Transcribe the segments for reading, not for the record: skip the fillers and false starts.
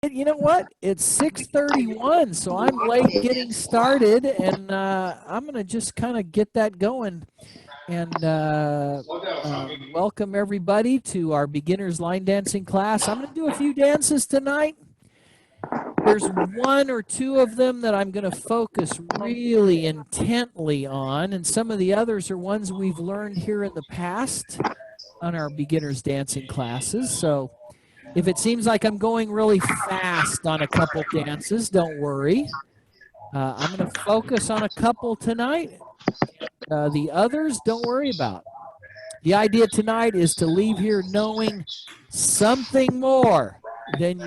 You know what? It's 6:31, so I'm late getting started, and I'm going to just kind of get that going. And welcome everybody to our beginner's line dancing class. I'm going to do a few dances tonight. There's one or two of them that I'm going to focus really intently on, and some of the others are ones we've learned here in the past on our beginner's dancing classes. So if it seems like I'm going really fast on a couple dances, don't worry. I'm going to focus on a couple tonight. The others, don't worry about. The idea tonight is to leave here knowing something more than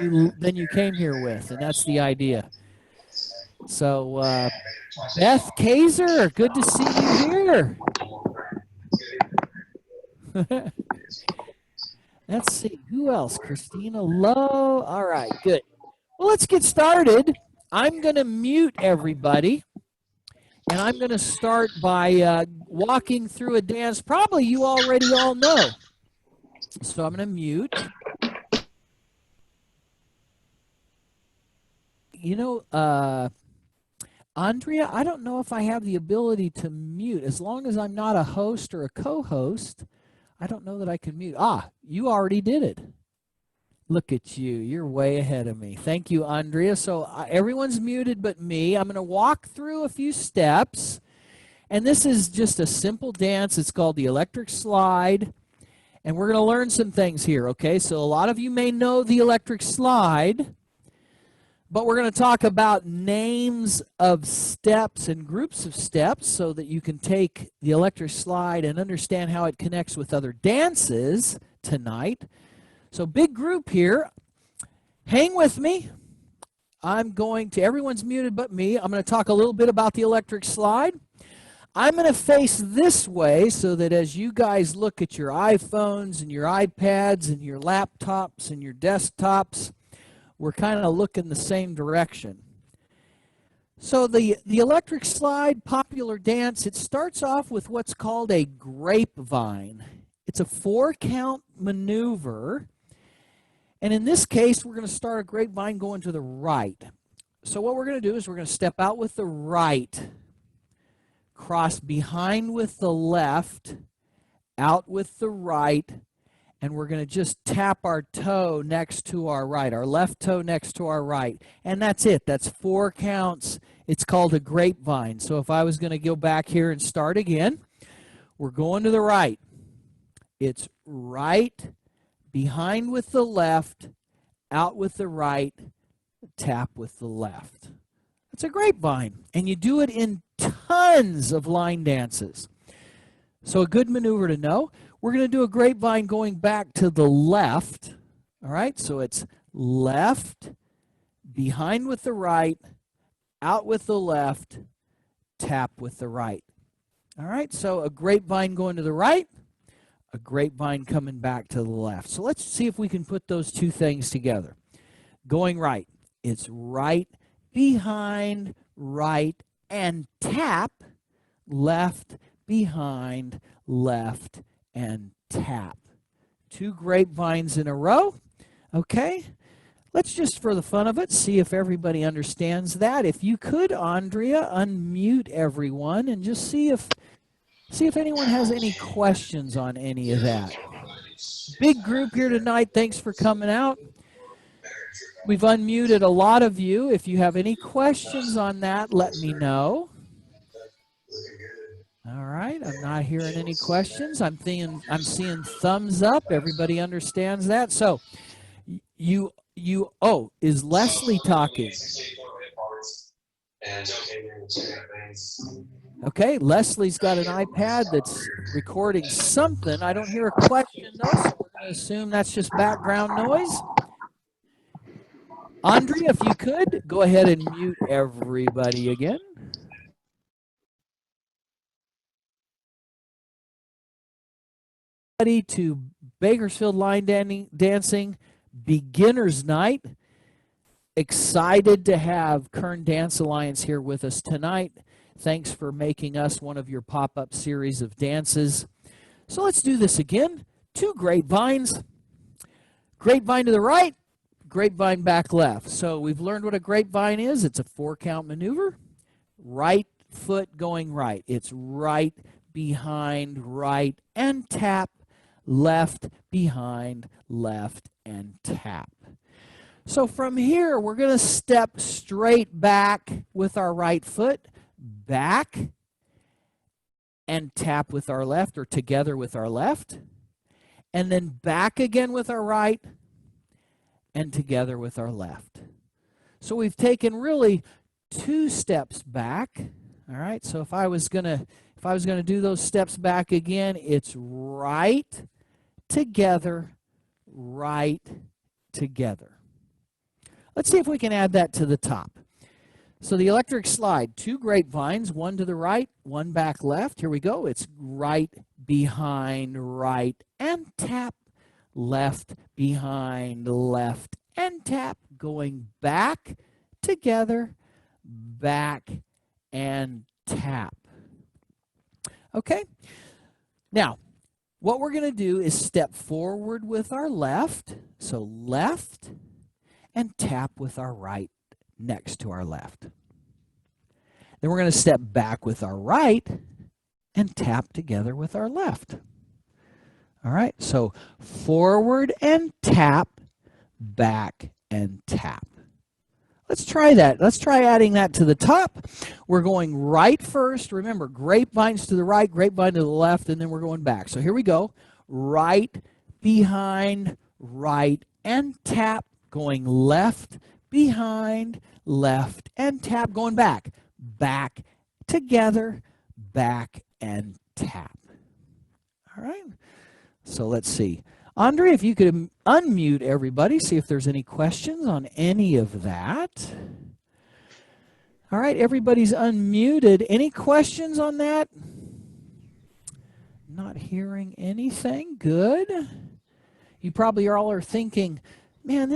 you came here with, and that's the idea. So, Beth Kaiser, good to see you here. Let's see, who else? Christina Lowe. All right, good. Well, let's get started. I'm going to mute everybody, and I'm going to start by walking through a dance probably you already all know. So I'm going to mute. You know, Andrea, I don't know if I have the ability to mute. As long as I'm not a host or a co-host, I don't know that I can mute. Ah, you already did it. Look at you. You're way ahead of me. Thank you, Andrea. So everyone's muted but me. I'm going to walk through a few steps. And this is just a simple dance. It's called the electric slide. And we're going to learn some things here, okay? So a lot of you may know the electric slide. But we're going to talk about names of steps and groups of steps so that you can take the electric slide and understand how it connects with other dances tonight. So big group here. Hang with me. Everyone's muted but me. I'm going to talk a little bit about the electric slide. I'm going to face this way so that as you guys look at your iPhones and your iPads and your laptops and your desktops, we're kind of looking the same direction. So the electric slide, popular dance, it starts off with what's called a grapevine. It's a 4-count maneuver. And in this case, we're going to start a grapevine going to the right. So what we're going to do is we're going to step out with the right, cross behind with the left, out with the right, and we're going to just tap our toe next to our right, our left toe next to our right. And that's it. That's 4 counts. It's called a grapevine. So if I was going to go back here and start again, we're going to the right. It's right, behind with the left, out with the right, tap with the left. That's a grapevine. And you do it in tons of line dances. So a good maneuver to know. We're going to do a grapevine going back to the left. All right, so it's left, behind with the right, out with the left, tap with the right. All right, so a grapevine going to the right, a grapevine coming back to the left. So let's see if we can put those two things together. Going right, it's right, behind, right, and tap, left, behind, left, and tap. 2 grapevines in a row. Okay, let's just, for the fun of it, see if everybody understands that. If you could, Andrea, unmute everyone and just see if anyone has any questions on any of that. Big group here tonight. Thanks for coming out. We've unmuted a lot of you. If you have any questions on that, let me know. All right, I'm not hearing any questions. I'm seeing thumbs up. Everybody understands that. So is Leslie talking? Okay, Leslie's got an iPad that's recording something. I don't hear a question though, so we're going to assume that's just background noise. Andrea, if you could, go ahead and mute everybody again. To Bakersfield Line Dancing Beginners Night. Excited to have Kern Dance Alliance here with us tonight. Thanks for making us one of your pop-up series of dances. So let's do this again. 2 grapevines. Grapevine to the right, grapevine back left. So we've learned what a grapevine is. It's a 4-count maneuver. Right foot going right. It's right behind right and tap. Left behind left and tap. So from here, we're going to step straight back with our right foot, back, and tap with our left, or together with our left, and then back again with our right, and together with our left. So we've taken really 2 steps back. All right, so if I was gonna do those steps back again, it's right, together, right, together. Let's see if we can add that to the top. So the electric slide, 2 grapevines, one to the right, one back left. Here we go. It's right behind right and tap, left behind left and tap, going back, together, back, and tap. Okay? Now, what we're going to do is step forward with our left. So left, and tap with our right next to our left. Then we're going to step back with our right and tap together with our left. All right, so forward and tap, back and tap. Let's try that. Let's try adding that to the top. We're going right first. Remember, grapevines to the right, grapevine to the left, and then we're going back. So here we go. Right, behind, right, and tap. Going left, behind, left, and tap. Going back. Back, together, back, and tap. All right. So let's see. Andre, if you could unmute everybody, see if there's any questions on any of that. All right, everybody's unmuted. Any questions on that? Not hearing anything. Good. You probably all are thinking, man,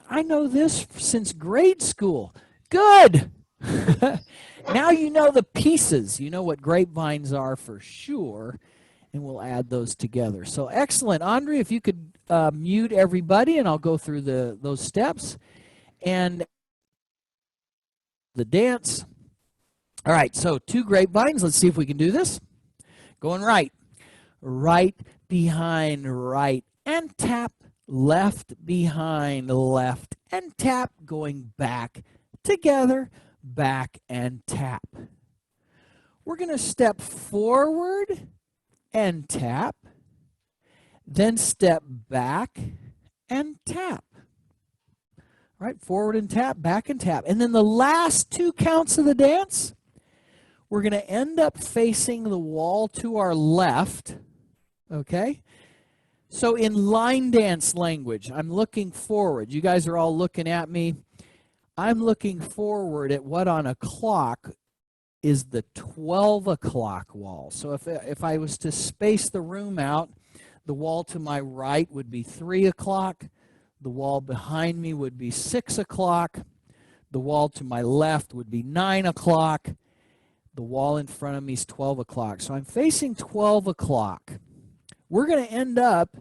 I know this since grade school. Good. Now you know the pieces. You know what grapevines are for sure. And we'll add those together. So excellent. Andre, if you could mute everybody, and I'll go through those steps. And the dance. All right, so 2 grapevines. Let's see if we can do this. Going right. Right behind right and tap. Left behind left and tap. Going back, together, back, and tap. We're going to step forward and tap, then step back and tap. All right, forward and tap, back and tap. And then the last 2 counts of the dance, we're going to end up facing the wall to our left, okay? So in line dance language, I'm looking forward. You guys are all looking at me. I'm looking forward at what on a clock is the 12 o'clock wall. So if I was to space the room out, the wall to my right would be 3 o'clock. The wall behind me would be 6 o'clock. The wall to my left would be 9 o'clock. The wall in front of me is 12 o'clock. So I'm facing 12 o'clock. We're going to end up,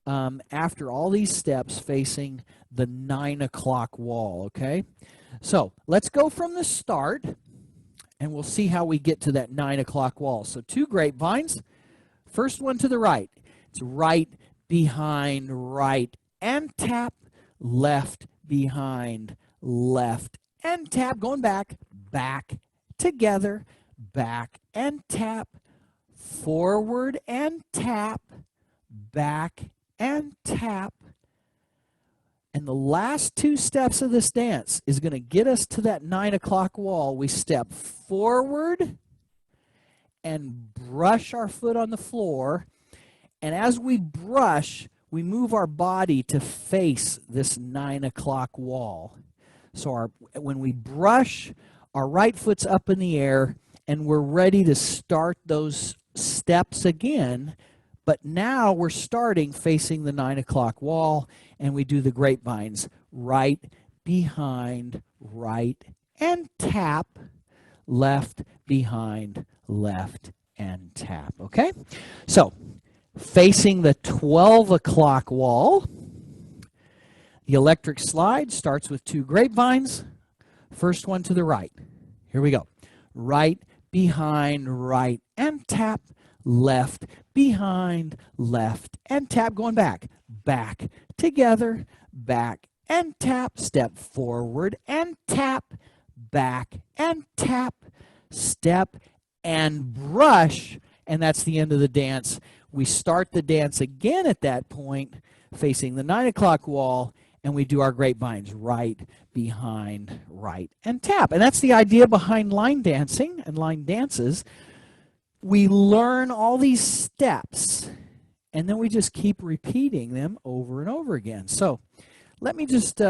after all these steps, facing the 9 o'clock wall, okay? So let's go from the start. And we'll see how we get to that 9 o'clock wall. So 2 grapevines. First one to the right. It's right behind right and tap. Left behind left and tap. Going back. Back, together. Back and tap. Forward and tap. Back and tap. And the last 2 steps of this dance is going to get us to that 9 o'clock wall. We step forward and brush our foot on the floor. And as we brush, we move our body to face this 9 o'clock wall. So when we brush, our right foot's up in the air, and we're ready to start those steps again. But now we're starting facing the 9 o'clock wall, and we do the grapevines. Right, behind, right, and tap. Left, behind, left, and tap. Okay? So, facing the 12 o'clock wall, The electric slide starts with 2 grapevines. First one to the right. Here we go. Right, behind, right, and tap. Left, behind, left, and tap. Going back. Back, together, back, and tap. Step forward and tap. Back and tap. Step and brush. And that's the end of the dance. We start the dance again at that point, facing the 9 o'clock wall, and we do our grapevines. Right, behind, right, and tap. And that's the idea behind line dancing and line dances. We learn all these steps, and then we just keep repeating them over and over again. So let me just,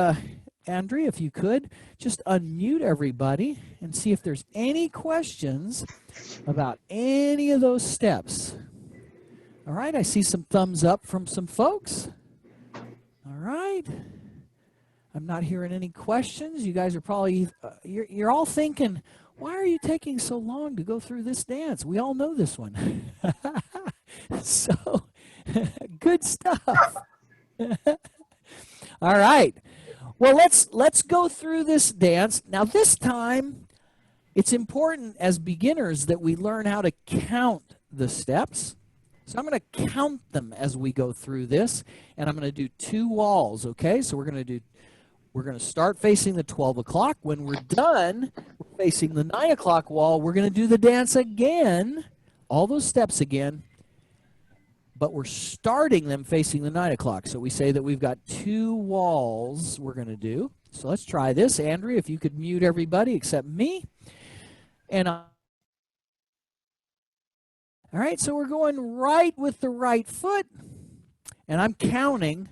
Andrea, if you could, just unmute everybody and see if there's any questions about any of those steps. All right, I see some thumbs up from some folks. All right. I'm not hearing any questions. You guys are probably, you're all thinking, why are you taking so long to go through this dance? We all know this one. So, good stuff. All right. Well, let's go through this dance. Now, this time, it's important as beginners that we learn how to count the steps. So I'm going to count them as we go through this, and I'm going to do 2 walls, okay? So we're going to start facing the 12 o'clock. When we're done, we're facing the 9 o'clock wall. We're going to do the dance again, all those steps again, but we're starting them facing the 9 o'clock. So we say that we've got 2 walls we're going to do. So let's try this. Andrea, if you could mute everybody except me. And all right, so we're going right with the right foot, and I'm counting.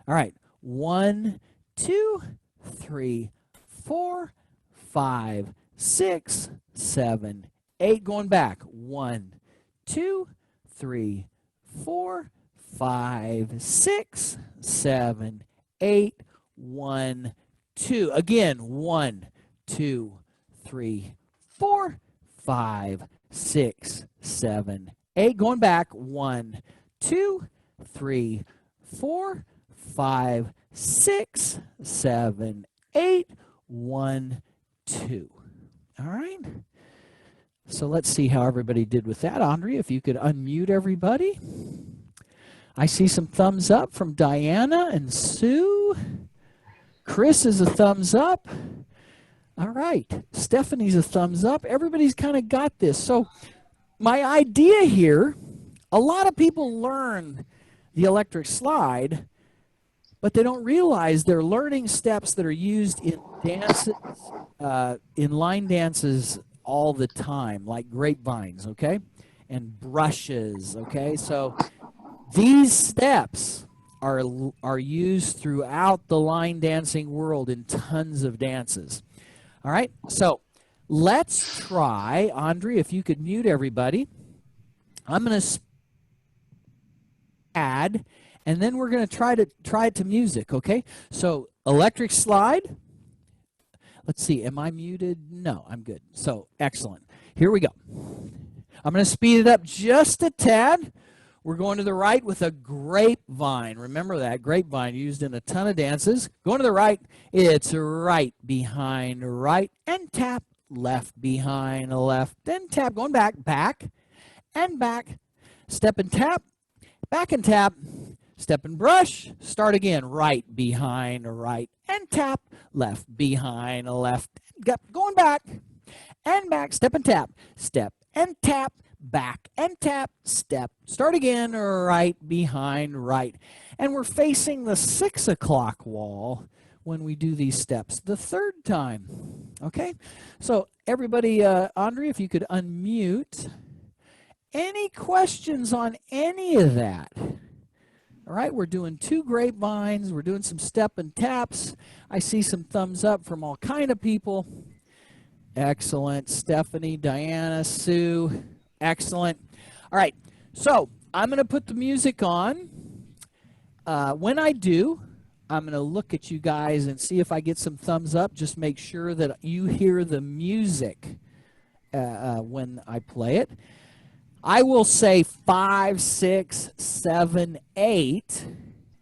All right, 1, 2, 3, 4, 5, 6, 7, 8. Going back. 1, 2, 3, 4, 5, 6, 7, 8. 1, 2. Again. 1, 2, 3, 4, 5, 6, 7, 8. Going back. 1, 2, 3, 4, 5, 6, 7, 8. 1, 2. All right. So let's see how everybody did with that. Andrea, if you could unmute everybody. I see some thumbs up from Diana and Sue. Chris is a thumbs up. All right. Stephanie's a thumbs up. Everybody's kind of got this. So my idea here, a lot of people learn the electric slide, but they don't realize they're learning steps that are used in dances, in line dances all the time, like grapevines, okay, and brushes, okay. So these steps are used throughout the line dancing world in tons of dances. All right, so let's try, Andrea, if you could mute everybody. I'm going to add, and then we're going to try it to music, okay? So electric slide. Let's see, am I muted? No, I'm good. So excellent. Here we go. I'm going to speed it up just a tad. We're going to the right with a grapevine. Remember that, grapevine used in a ton of dances. Going to the right, it's right behind right and tap, left behind left and tap. Going back, back and back, step and tap, back and tap, step and brush, start again, right behind right and tap, left behind left, going back and back, step and tap, step and tap, back and tap, step, start again, right behind right. And we're facing the 6 o'clock wall when we do these steps the 3rd time. Okay, so everybody, Andrea, if you could unmute. Any questions on any of that? All right, we're doing 2 grapevines. We're doing some step and taps. I see some thumbs up from all kind of people. Excellent. Stephanie, Diana, Sue. Excellent. All right, so I'm going to put the music on. When I do, I'm going to look at you guys and see if I get some thumbs up. Just make sure that you hear the music when I play it. I will say 5, 6, 7, 8,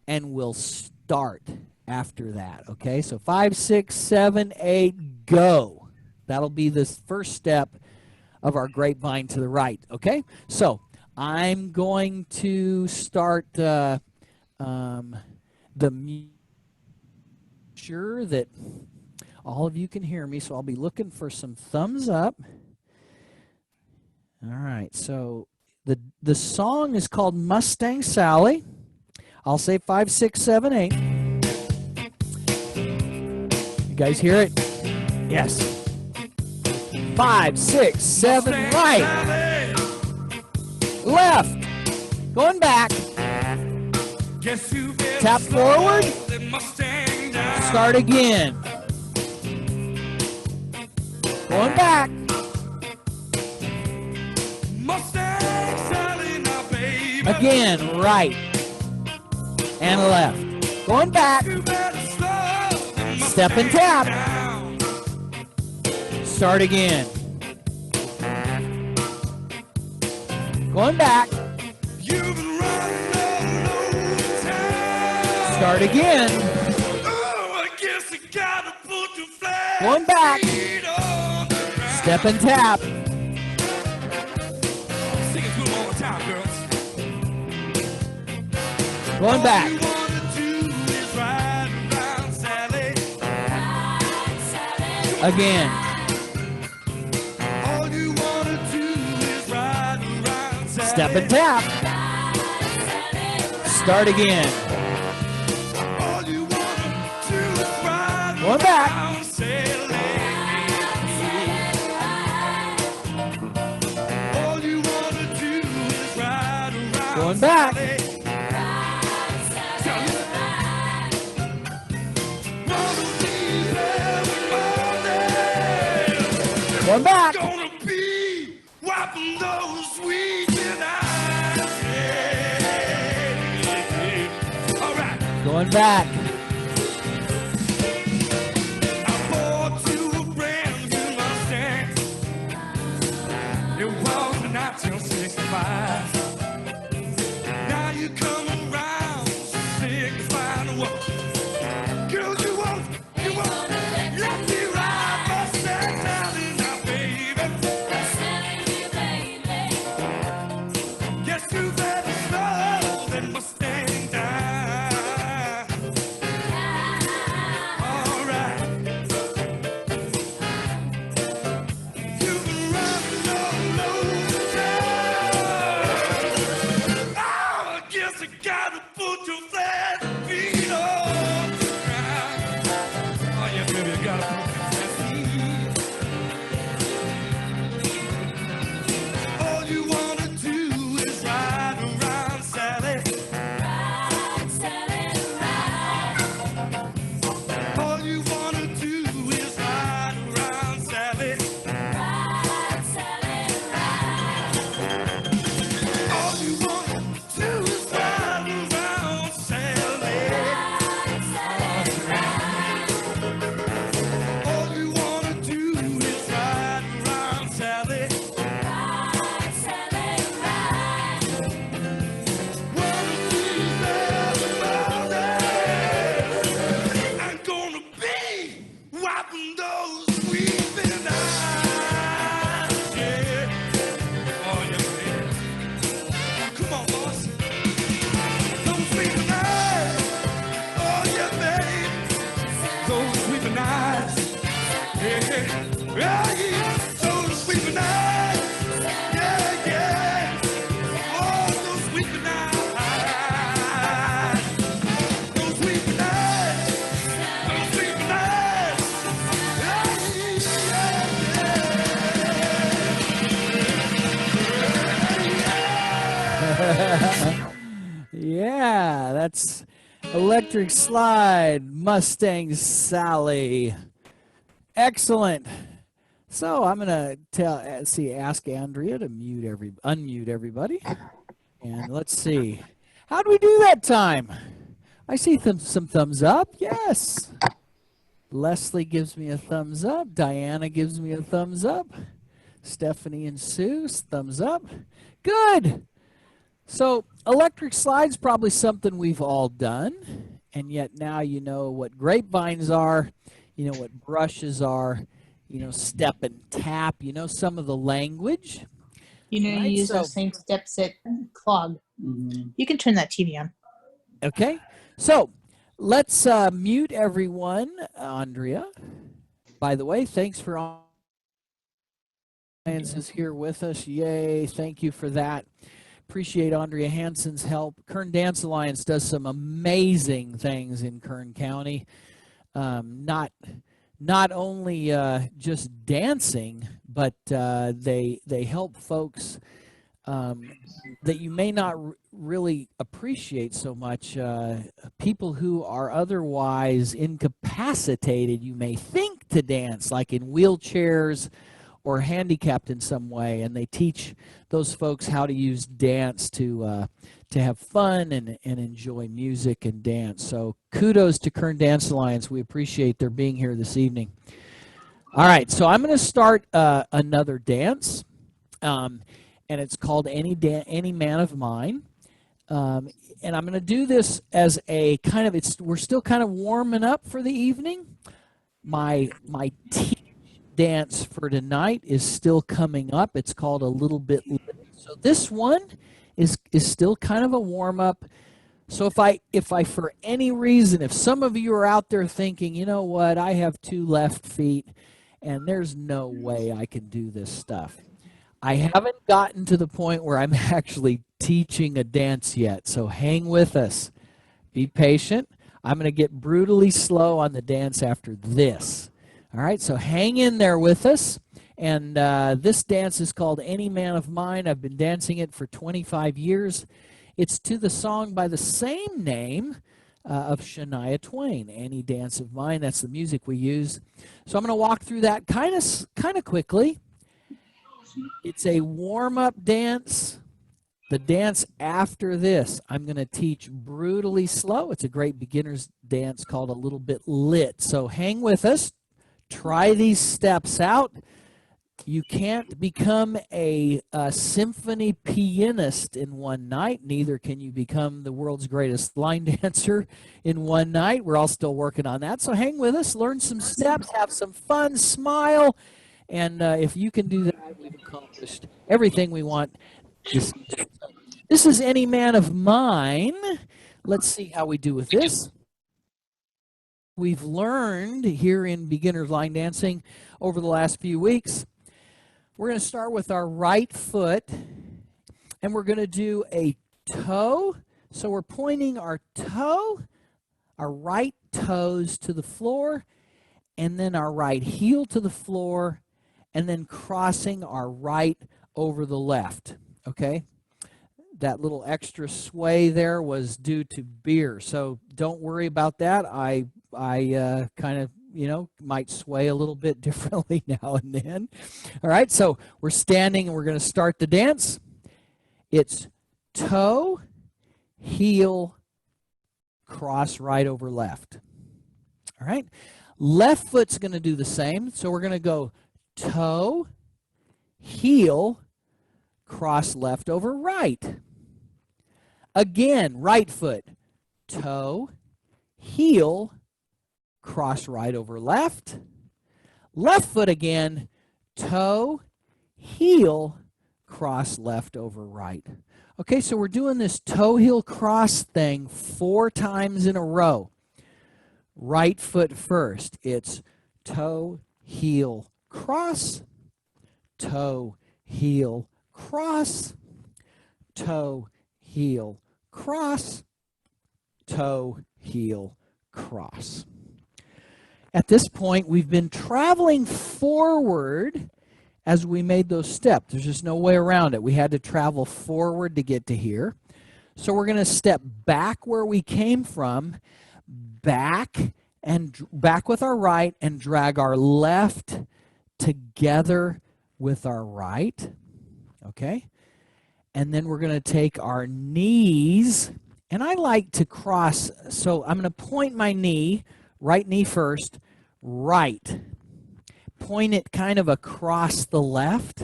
and we'll start after that. Okay, so 5, 6, 7, 8, go. That'll be the first step of our grapevine to the right. Okay, so I'm going to start the sure that all of you can hear me, so I'll be looking for some thumbs up. All right, so the song is called Mustang Sally. I'll say 5, 6, 7, 8. You guys hear it? Yes. 5, 6, 7, right. Left. Going back. Tap forward. Start again. Going back. Again, right. And left. Going back. Step and tap. Start again. Going back. Start again. Going back. Step and tap. Going back. Again. Step and tap. Start again. Going back. Going back. Going back. Gonna be wiping those sweet eyes. All right. Going back. I bought you a brand new Mustang. It was a 1965. Now you come around, signifying what? Girl, you won't let me ride Mustang Sally. You better slow that Mustang down. All right. You've been running all over town. Oh, I guess I gotta put your flat feet on the ground. Oh yeah, baby, I gotta put your flat feet. All you wanna do is ride around, Sally. Ride, Sally, ride. All you wanna do is ride around, Sally. Ride, Sally, ride. All you wanna do is ride around, Sally. Ride, Sally, ride. All you wanna do is ride around, Sally. Yeah, that's Electric Slide, Mustang Sally. Excellent. So I'm gonna ask Andrea to unmute everybody, and let's see. How do we do that time? I see some thumbs up. Yes. Leslie gives me a thumbs up. Diana gives me a thumbs up. Stephanie and Sue, thumbs up. Good. So electric slide's probably something we've all done. and yet now you know what grapevines are, you know what brushes are, you know step and tap, you know some of the language. You know, All you right, use so those same steps at clog. You can turn that TV on. okay, so let's mute everyone. Andrea, by the way, thanks for is here with us. Yay, thank you for that. Appreciate Andrea Hansen's help. Kern Dance Alliance does some amazing things in Kern County. Not only just dancing, but they help folks that you may not really appreciate so much. People who are otherwise incapacitated, you may think to dance, like in wheelchairs or handicapped in some way, and they teach those folks how to use dance to have fun and enjoy music and dance. So kudos to Kern Dance Alliance. We appreciate their being here this evening. All right, so I'm going to start another dance, and it's called Any Man of Mine. And I'm going to do this as a kind of, we're still kind of warming up for the evening. My dance for tonight is still coming up. It's called A Little Bit Lit. So this one is still kind of a warm-up. So if I for any reason, if some of you are out there thinking, you know what, I have 2 left feet and there's no way I can do this stuff, I haven't gotten to the point where I'm actually teaching a dance yet. So hang with us. Be patient. I'm going to get brutally slow on the dance after this. All right, so hang in there with us. And this dance is called Any Man of Mine. I've been dancing it for 25 years. It's to the song by the same name of Shania Twain, Any Dance of Mine. That's the music we use. So I'm going to walk through that kind of quickly. It's a warm-up dance. The dance after this, I'm going to teach brutally slow. It's a great beginner's dance called A Little Bit Lit. So hang with us. Try these steps out. You can't become a symphony pianist in one night. Neither can you become the world's greatest line dancer in one night. We're all still working on that. So hang with us, learn some steps, have some fun, smile. And if you can do that, we've accomplished everything we want. This is Any Man of Mine. Let's see how we do with this. We've learned here in beginner's line dancing over the last few weeks. We're going to start with our right foot, and we're going to do a toe. So we're pointing our toe, our right toes to the floor, and then our right heel to the floor, and then crossing our right over the left, okay? That little extra sway there was due to beer, so don't worry about that. I kind of, you know, might sway a little bit differently now and then. All right, so we're standing and we're going to start the dance. It's toe, heel, cross right over left. All right, left foot's going to do the same, so we're going to go toe, heel, cross left over right. Again, right foot, toe, heel, cross right over left. Left foot again, toe, heel, cross left over right. Okay, so we're doing this toe, heel, cross thing 4 times in a row. Right foot first. It's toe, heel, cross, toe, heel, cross, toe, heel, cross, toe, heel, cross. At this point, we've been traveling forward as we made those steps. There's just no way around it. We had to travel forward to get to here. So we're going to step back where we came from, back with our right, and drag our left together with our right. Okay? And then we're going to take our knees, and I like to cross, so I'm going to point my knee, right knee first, right. Point it kind of across the left,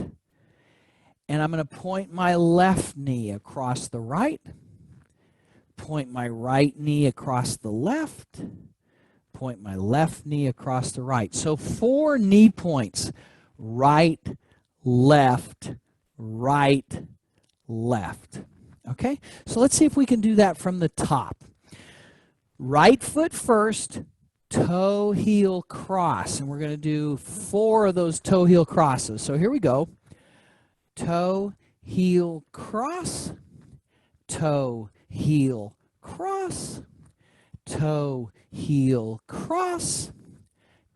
and I'm going to point my left knee across the right. point my right knee across the left, point my left knee across the right. So 4 knee points, right, left, right, left. Okay, so let's see if we can do that from the top. Right foot first, toe heel cross, and we're going to do 4 of those toe heel crosses. So here we go. Toe heel cross, toe heel cross, toe heel cross,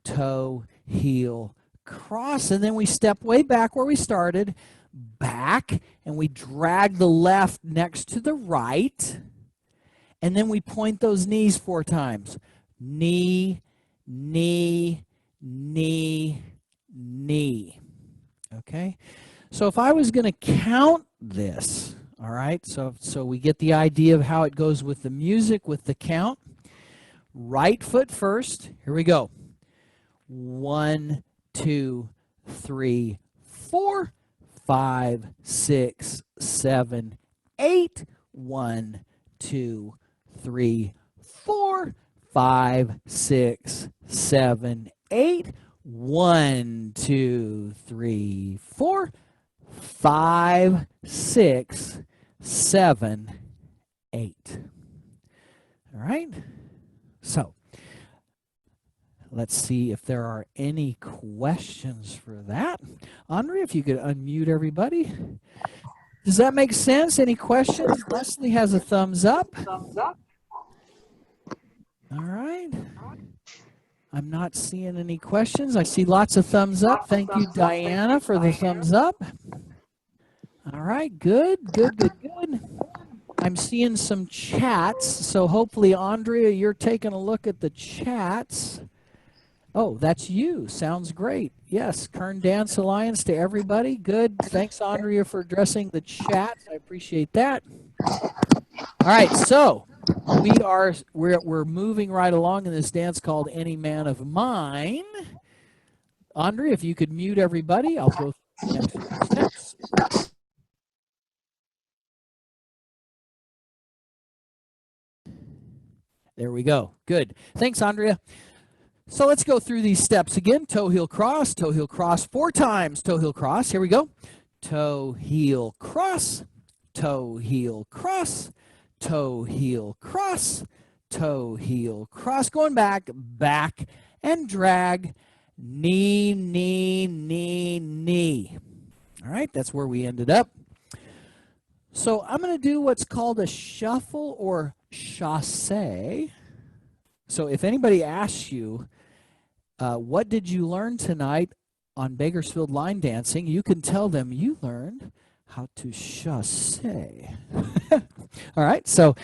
toe heel cross, and then we step way back where we started, back, and we drag the left next to the right, and then we point those knees 4 times. Knee, knee, knee, knee. Okay? So if I was going to count this, all right, so we get the idea of how it goes with the music, with the count. Right foot first. Here we go. 1, 2, 3, 4, 5, 6, 7, 8. 1, 2, 3, 4, 5, 6, 7, 8. 1, 2, 3, 4, 5, 6, 7, 8. All right? So, let's see if there are any questions for that. Andre, if you could unmute everybody. Does that make sense? Any questions? Leslie has a thumbs up. All right. I'm not seeing any questions. I see lots of thumbs up. Thank you, Diana, for the thumbs up. All right, good, good, good, good. I'm seeing some chats, so hopefully, Andrea, you're taking a look at the chats. Oh, that's you. Sounds great. Yes, Kern Dance Alliance to everybody. Good. Thanks, Andrea, for addressing the chats. I appreciate that. All right, so we're moving right along in this dance called Any Man of Mine. Andrea, if you could mute everybody, I'll go through the next few steps. There we go. Good. Thanks, Andrea. So let's go through these steps again. Toe heel cross, 4 times. Toe heel cross. Here we go. Toe heel cross, toe heel cross, toe heel cross, toe heel cross. Going back, back, and drag. Knee, knee, knee, knee. All right, that's where we ended up. So I'm going to do what's called a shuffle or chassé. So if anybody asks you, what did you learn tonight on Bakersfield line dancing, you can tell them you learned how to chassé. All right, so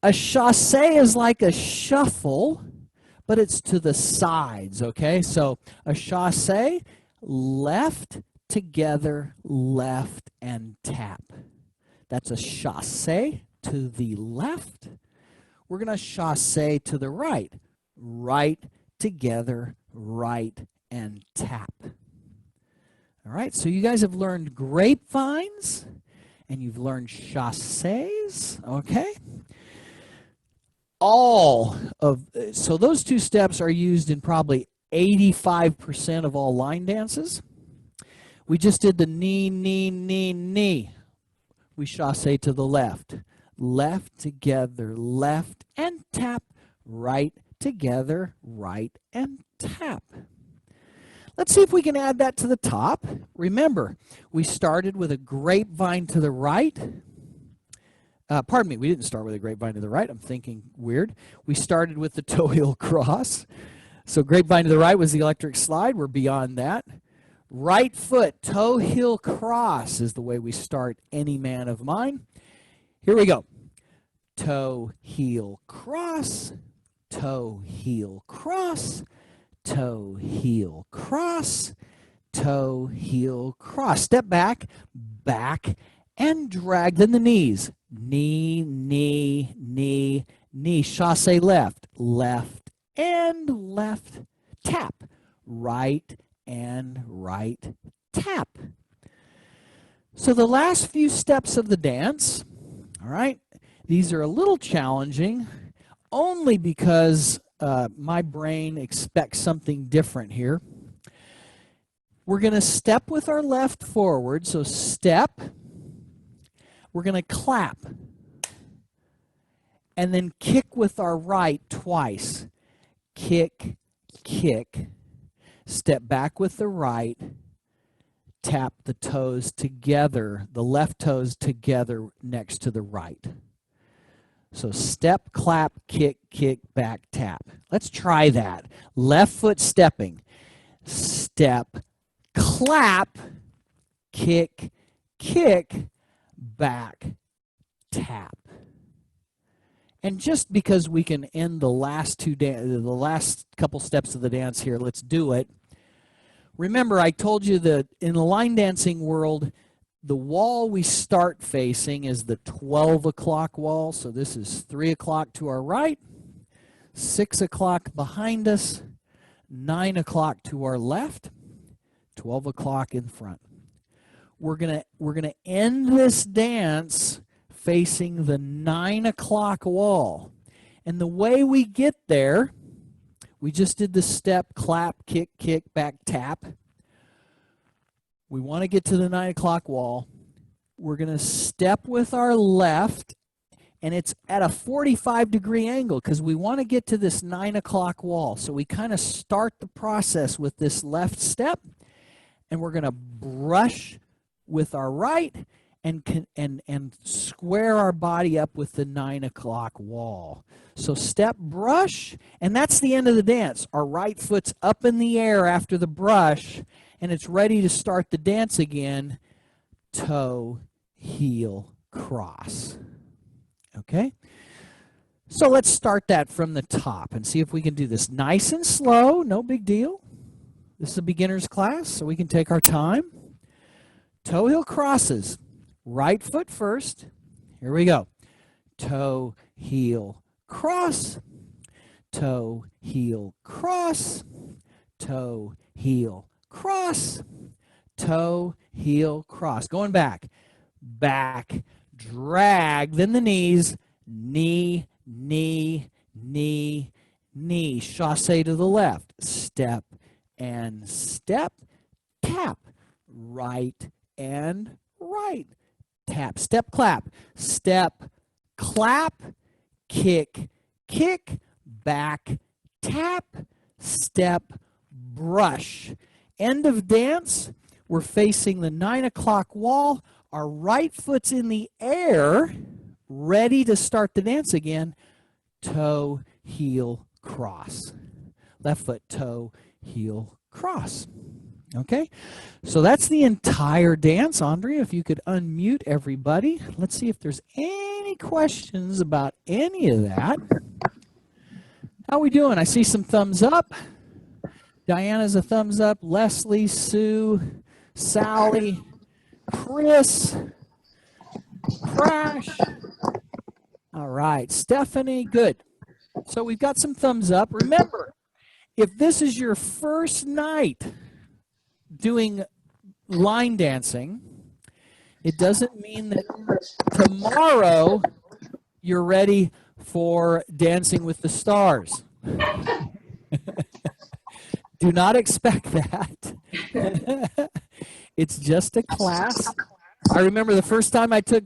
a chassé is like a shuffle, but it's to the sides, okay? So a chassé, left, together, left, and tap. That's a chassé to the left. We're going to chassé to the right. Right, together, right, and tap. All right, so you guys have learned grapevines, and you've learned chassés, okay? So those 2 steps are used in probably 85% of all line dances. We just did the knee, knee, knee, knee. We chassé to the left. Left, together, left, and tap. Right, together, right, and tap. Let's see if we can add that to the top. Remember, we started with a grapevine to the right. Pardon me, we didn't start with a grapevine to the right. I'm thinking weird. We started with the toe heel cross. So grapevine to the right was the electric slide. We're beyond that. Right foot, toe heel cross is the way we start Any Man of Mine. Here we go. Toe heel cross, toe heel cross, toe heel cross, toe heel cross. Step back, back, and drag. Then the knees. Knee, knee, knee, knee. Chassé left, left, and left. Tap. Right and right. Tap. So the last few steps of the dance, all right, These are a little challenging only because my brain expects something different here. We're going to step with our left forward, so step. We're going to clap and then kick with our right twice. Kick, kick. Step back with the right. Tap the toes together, the left toes together next to the right. So step, clap, kick, kick, back, tap. Let's try that. Left foot stepping. Step, clap, kick, kick, back, tap. And just because we can end the last couple steps of the dance here, let's do it. Remember, I told you that in the line dancing world, the wall we start facing is the 12 o'clock wall. So this is 3 o'clock to our right, 6 o'clock behind us, 9 o'clock to our left, 12 o'clock in front. We're gonna end this dance facing the 9 o'clock wall. And the way we get there, we just did the step, clap, kick, kick, back, tap. We want to get to the 9 o'clock wall. We're going to step with our left, and it's at a 45-degree angle because we want to get to this 9 o'clock wall. So we kind of start the process with this left step, and we're going to brush with our right and square our body up with the 9 o'clock wall. So step, brush, and that's the end of the dance. Our right foot's up in the air after the brush, and it's ready to start the dance again. Toe, heel, cross. Okay? So let's start that from the top and see if we can do this nice and slow. No big deal. This is a beginner's class, so we can take our time. Toe, heel, crosses. Right foot first. Here we go. Toe, heel, cross. Toe, heel, cross. Toe, heel, cross. Toe, heel, cross. Going back. Back, drag, then the knees. Knee, knee, knee, knee. Chassé to the left. Step and step. Tap. Right and right. Tap, step, clap, step, clap, kick, kick, back, tap, step, brush. End of dance. We're facing the 9 o'clock wall. Our right foot's in the air, ready to start the dance again. Toe, heel, cross. Left foot, toe, heel, cross. Okay, so that's the entire dance. Andrea, if you could unmute everybody. Let's see if there's any questions about any of that. How we doing? I see some thumbs up. Diana's a thumbs up. Leslie, Sue, Sally, Chris, Crash. All right, Stephanie, good. So we've got some thumbs up. Remember, if this is your first night doing line dancing, it doesn't mean that tomorrow you're ready for Dancing with the Stars. Do not expect that. It's just a class. I remember the first time I took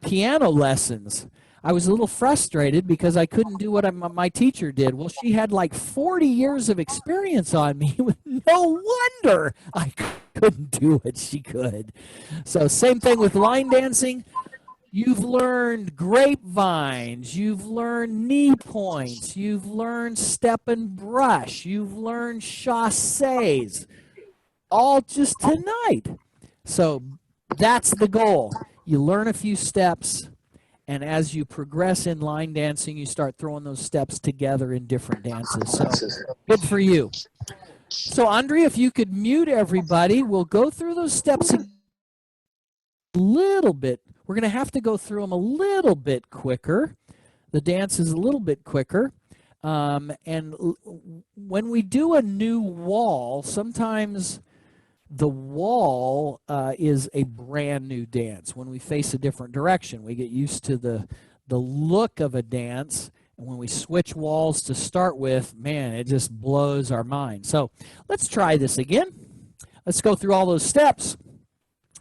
piano lessons, I was a little frustrated because I couldn't do what my teacher did. Well, she had like 40 years of experience on me. No wonder I couldn't do what she could. So same thing with line dancing. You've learned grapevines. You've learned knee points. You've learned step and brush. You've learned chassés. All just tonight. So that's the goal. You learn a few steps. And as you progress in line dancing, you start throwing those steps together in different dances. So good for you. So Andrea, if you could mute everybody, we'll go through those steps a little bit. We're going to have to go through them a little bit quicker. The dance is a little bit quicker. And when we do a new wall, sometimes the wall is a brand new dance. When we face a different direction, we get used to the the look of a dance. And when we switch walls to start with, man, it just blows our mind. So let's try this again. Let's go through all those steps.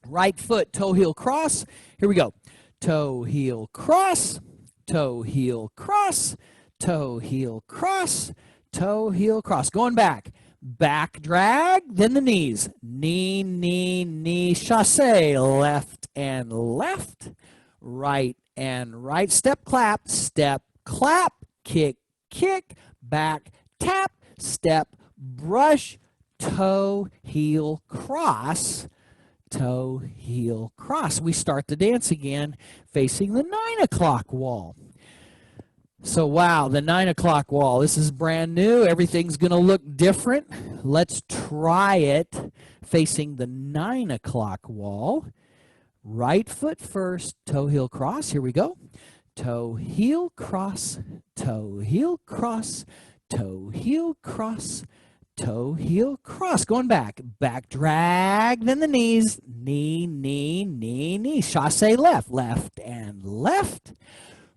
Right foot, toe, heel, cross. Here we go. Toe, heel, cross. Toe, heel, cross. Toe, heel, cross. Toe, heel, cross. Going back. Back drag, then the knees. Knee, knee, knee, chasse. Left and left. Right and right. Step, clap, step, clap, kick, kick, back, tap, step, brush, toe, heel, cross, toe, heel, cross. We start the dance again facing the 9 o'clock wall. So wow, the 9 o'clock wall. This is brand new. Everything's going to look different. Let's try it facing the 9 o'clock wall. Right foot first, toe, heel, cross. Here we go. Toe, heel, cross, toe, heel, cross, toe, heel, cross, toe, heel, cross. Going back. Back drag, then the knees. Knee, knee, knee, knee. Chasse left. Left and left.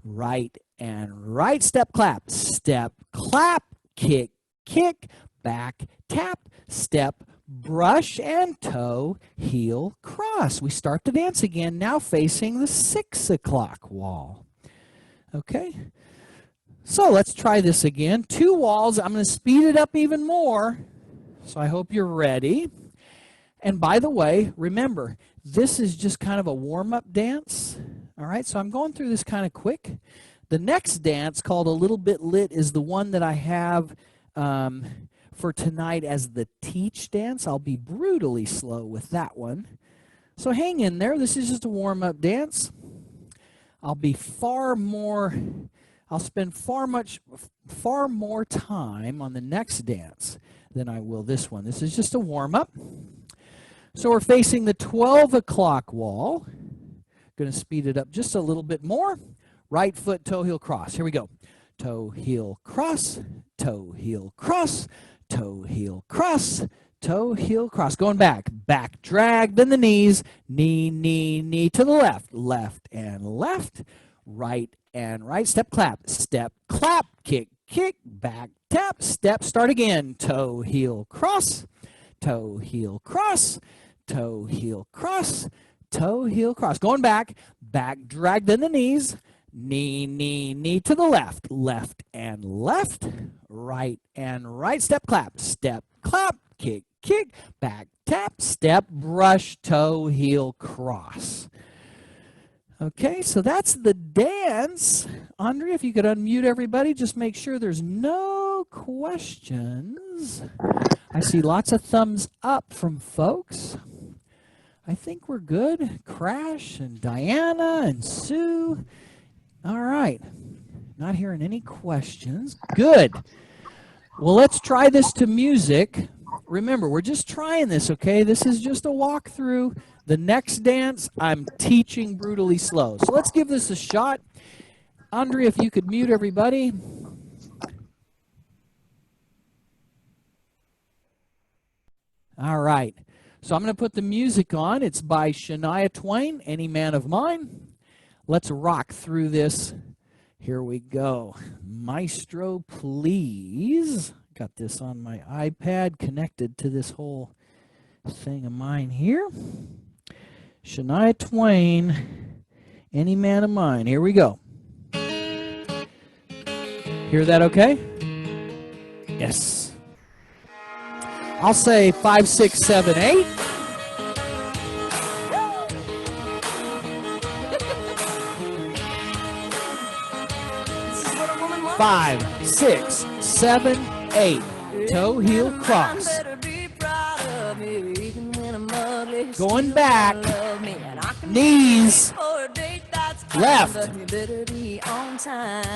Right and right. Step, clap. Step, clap. Kick, kick. Back, tap. Step, brush, and toe, heel, cross. We start the dance again, now facing the 6 o'clock wall. Okay, so let's try this again. 2 walls. I'm going to speed it up even more, so I hope you're ready. And by the way, remember, this is just kind of a warm-up dance. All right, so I'm going through this kind of quick. The next dance, called A Little Bit Lit, is the one that I have for tonight as the teach dance. I'll be brutally slow with that one. So hang in there. This is just a warm-up dance. I'll spend far more time on the next dance than I will this one. This is just a warm-up. So we're facing the 12 o'clock wall. Going to speed it up just a little bit more. Right foot, toe, heel, cross. Here we go. Toe, heel, cross. Toe, heel, cross. Toe, heel, cross. Toe, heel, cross. Going back. Back drag, then the knees. Knee, knee, knee to the left. Left and left. Right and right. Step, clap. Step, clap. Kick, kick. Back, tap. Step, start again. Toe, heel, cross. Toe, heel, cross. Toe, heel, cross. Toe, heel, cross. Going back. Back drag, then the knees. Knee, knee, knee to the left. Left and left. Right and right. Step, clap. Step, clap. Kick, kick. Back, tap. Step, brush, toe, heel, cross. Okay, so that's the dance. Andrea, if you could unmute everybody, just make sure there's no questions. I see lots of thumbs up from folks. I think we're good. Crash and Diana and Sue. All right. Not hearing any questions. Good. Well, let's try this to music. Remember, we're just trying this, okay? This is just a walkthrough. The next dance, I'm teaching brutally slow. So let's give this a shot. Andrea, if you could mute everybody. All right. So I'm going to put the music on. It's by Shania Twain, Any Man of Mine. Let's rock through this. Here we go. Maestro, please. Got this on my iPad connected to this whole thing of mine here. Shania Twain, Any Man of Mine. Here we go. Hear that okay? Yes. I'll say 5, 6, 7, 8. Five, 6, 7, 8. Toe, heel, cross. Going back. Knees. Left.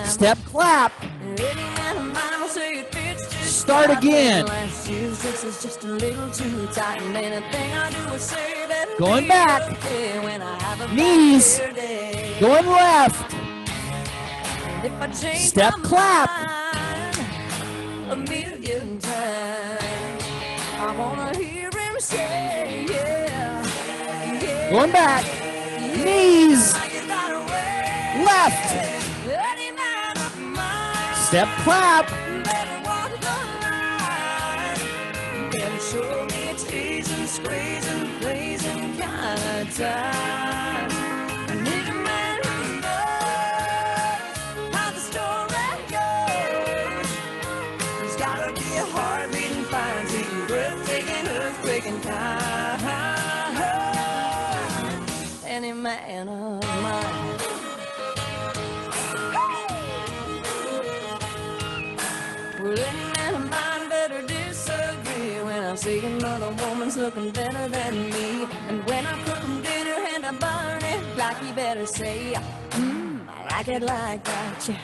Step, clap. Start again. Going back. Knees. Going left. Step, clap. Going back. Knees. Left. step, clap. Better walk the line. Better show me a teasing, squeezing, pleasing kind of time. I need a man who knows how the story goes. There's gotta be a heart beating, fine, beating, breathtaking, earthquaking kind. Any man of mine. Well, any man of mine better disagree when I see another woman's looking better than me. And when I cook him dinner and I burn it, like he better say, I like it like that, yeah.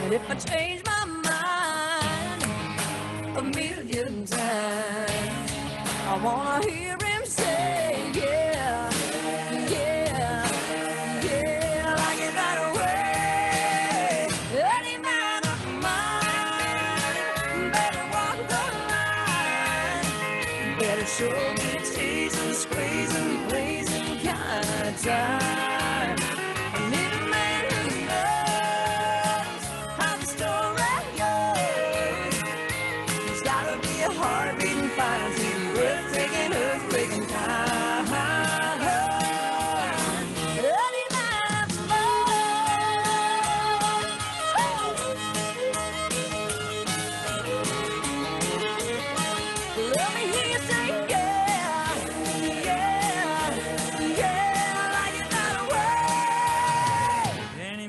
And if I change my mind a million times, I wanna hear him say, yeah, yeah, yeah, I like it that way. Any man of mine better walk the line. Better show me a teasing, squeezing, pleasing kind of time. I need a man who knows how the story goes. There's gotta be a heart beating, fine, beating, breathtaking, earthquaking kind. Any man of mine. Let me hear you say, yeah, yeah, yeah, I like it that way. Any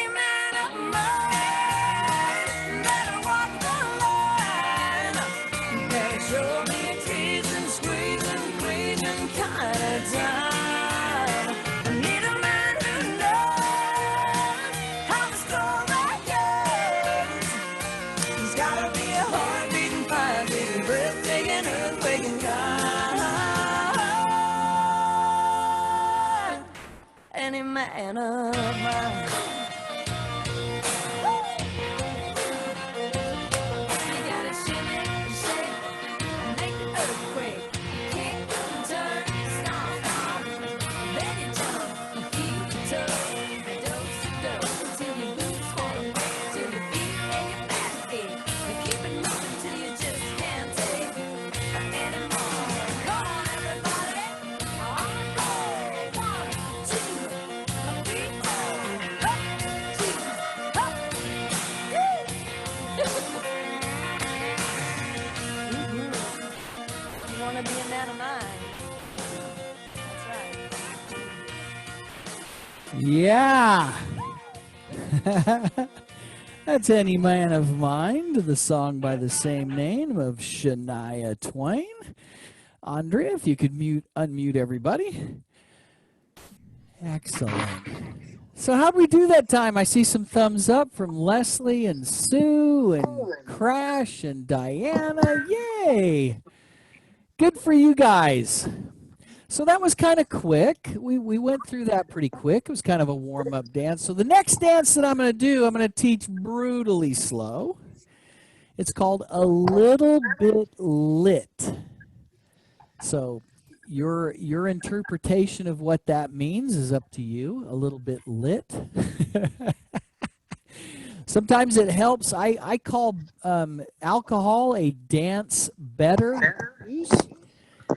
man of mine better walk the line. Better show me a teasing, squeezing, pleasing kind of time. I need a man who knows how the story goes. There's gotta be a heart beating, fire beating, breathtaking, earthquaking kind. Any man of mine. You gotta shimmy, shake, and make the earthquake. Kick, turn, stomp, then you jump, you feel the toe, and dose to dose, till your boots fall away, till your feet and your back ache. And keep it moving till you just can't take anymore. Come on, everybody, on the go. 1, 2, 3, 4. Up, 2, up. Woo! You wanna be a man of mine? That's right. Yeah. That's Any Man of Mine, the song by the same name of Shania Twain. Andrea, if you could unmute everybody. Excellent. So how'd we do that time? I see some thumbs up from Leslie and Sue and Crash and Diana. Yay! Good for you guys. So that was kind of quick. We went through that pretty quick. It was kind of a warm-up dance. So the next dance that I'm going to do, I'm going to teach brutally slow. It's called A Little Bit Lit. So your interpretation of what that means is up to you. A little bit lit. Sometimes it helps. I call alcohol a dance better use.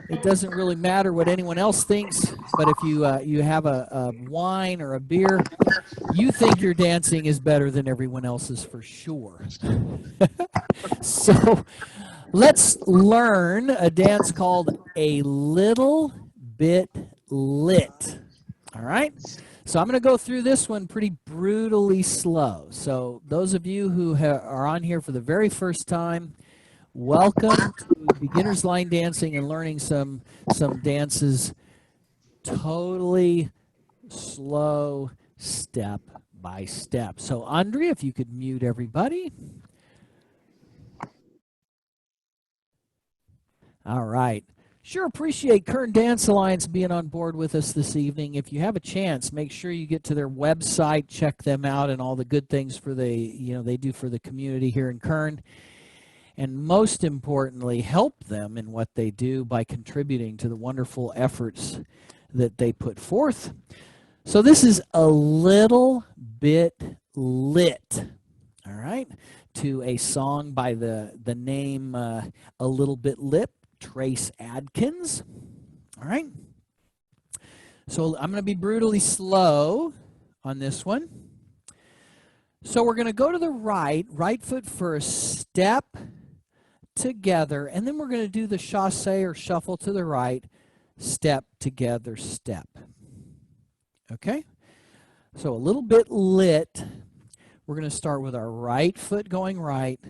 It doesn't really matter what anyone else thinks, but if you have a wine or a beer, you think your dancing is better than everyone else's for sure. So let's learn a dance called A Little Bit Lit. All right? So I'm going to go through this one pretty brutally slow. So those of you who are on here for the very first time, welcome to Beginner's Line Dancing and learning some dances totally slow, step by step. So Andrea, if you could mute everybody. All right. Sure appreciate Kern Dance Alliance being on board with us this evening. If you have a chance, make sure you get to their website, check them out and all the good things for they do for the community here in Kern. And most importantly, help them in what they do by contributing to the wonderful efforts that they put forth. So this is A Little bit lit. All right, to a song by the name A Little Bit Lit, Trace Adkins. All right, so I'm going to be brutally slow on this one. So we're going to go to the right foot first, step together, and then we're going to do the chasse or shuffle to the right, step together, step. Okay, so a little bit lit. We're going to start with our right foot going right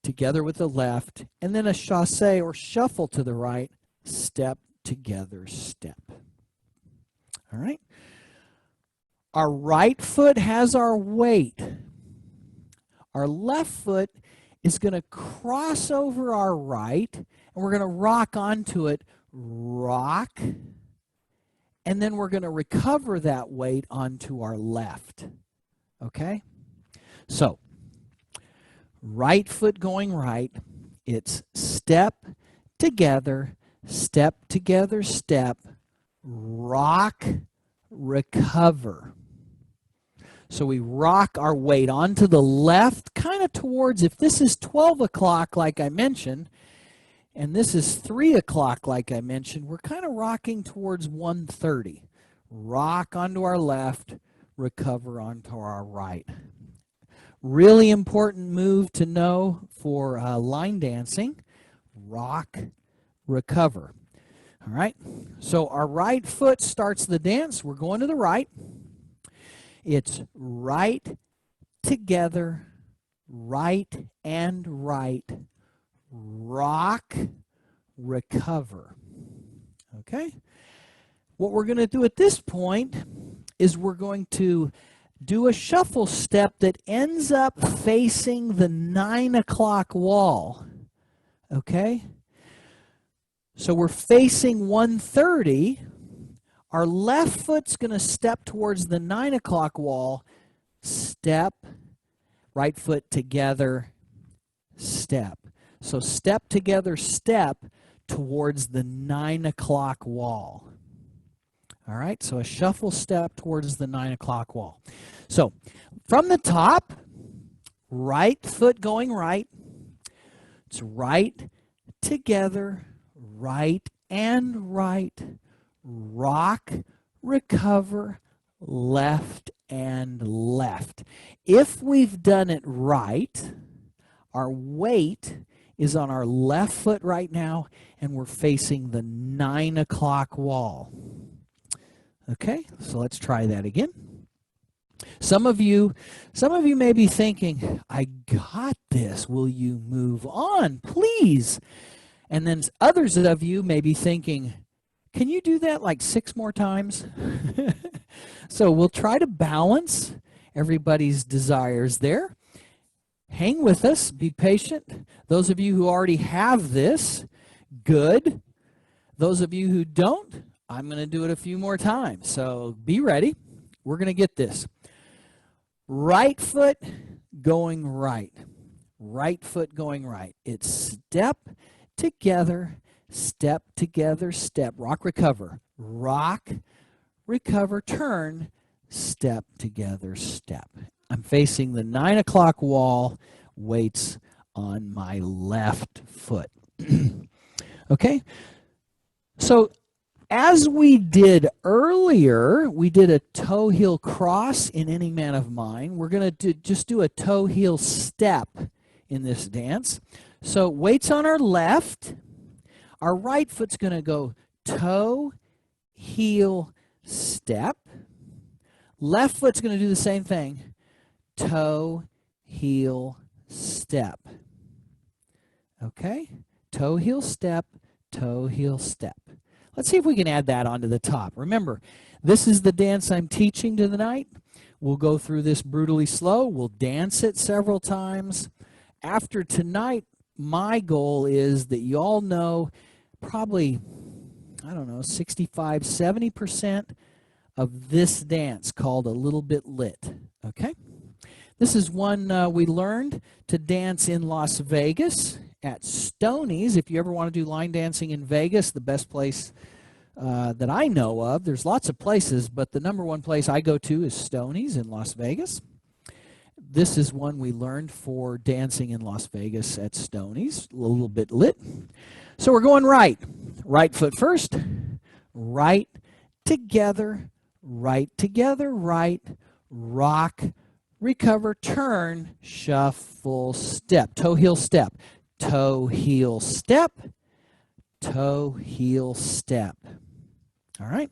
together with the left, and then a chasse or shuffle to the right, step together, step. All right. Our right foot has our weight. Our left foot is going to cross over our right, and we're going to rock onto it, rock, and then we're going to recover that weight onto our left. Okay? So, right foot going right, it's step together, step, rock, recover. So we rock our weight onto the left, kind of towards, if this is 12 o'clock like I mentioned, and this is 3 o'clock like I mentioned, we're kind of rocking towards 1:30. Rock onto our left, recover onto our right. Really important move to know for line dancing, rock, recover. All right, so our right foot starts the dance. We're going to the right. It's right together, right and right, rock, recover. Okay? What we're going to do at this point is we're going to do a shuffle step that ends up facing the 9 o'clock wall. Okay? So we're facing 1:30. Our left foot's going to step towards the 9 o'clock wall. Step, right foot together, step. So step together, step towards the 9 o'clock wall. All right, so a shuffle step towards the 9 o'clock wall. So from the top, right foot going right. It's right together, right and right, rock, recover, left and left. If we've done it right, our weight is on our left foot right now, and we're facing the 9 o'clock wall. Okay, so let's try that again. Some of you may be thinking, I got this. Will you move on, please? And then others of you may be thinking, can you do that like 6 more times? So we'll try to balance everybody's desires there. Hang with us. Be patient. Those of you who already have this, good. Those of you who don't, I'm going to do it a few more times. So be ready. We're going to get this. Right foot going right. Right foot going right. It's step together, step together, step. Rock, recover. Rock, recover, turn, step together, step. I'm facing the 9 o'clock wall, weights on my left foot. Okay? So as we did earlier, we did a toe heel cross in Any Man of Mine. We're going to just do a toe heel step in this dance. So weights on our left. Our right foot's going to go toe, heel, step. Left foot's going to do the same thing. Toe, heel, step. Okay? Toe, heel, step, toe, heel, step. Let's see if we can add that onto the top. Remember, this is the dance I'm teaching tonight. We'll go through this brutally slow. We'll dance it several times. After tonight, my goal is that you all know probably, I don't know, 65, 70% of this dance called A Little Bit Lit. Okay? This is one we learned to dance in Las Vegas at Stoney's. If you ever want to do line dancing in Vegas, the best place that I know of. There's lots of places, but the #1 place I go to is Stoney's in Las Vegas. This is one we learned for dancing in Las Vegas at Stoney's, a little bit lit. So we're going right. Right foot first, right together, right, rock, recover, turn, shuffle, step, toe, heel, step, toe, heel, step, toe, heel, step. All right,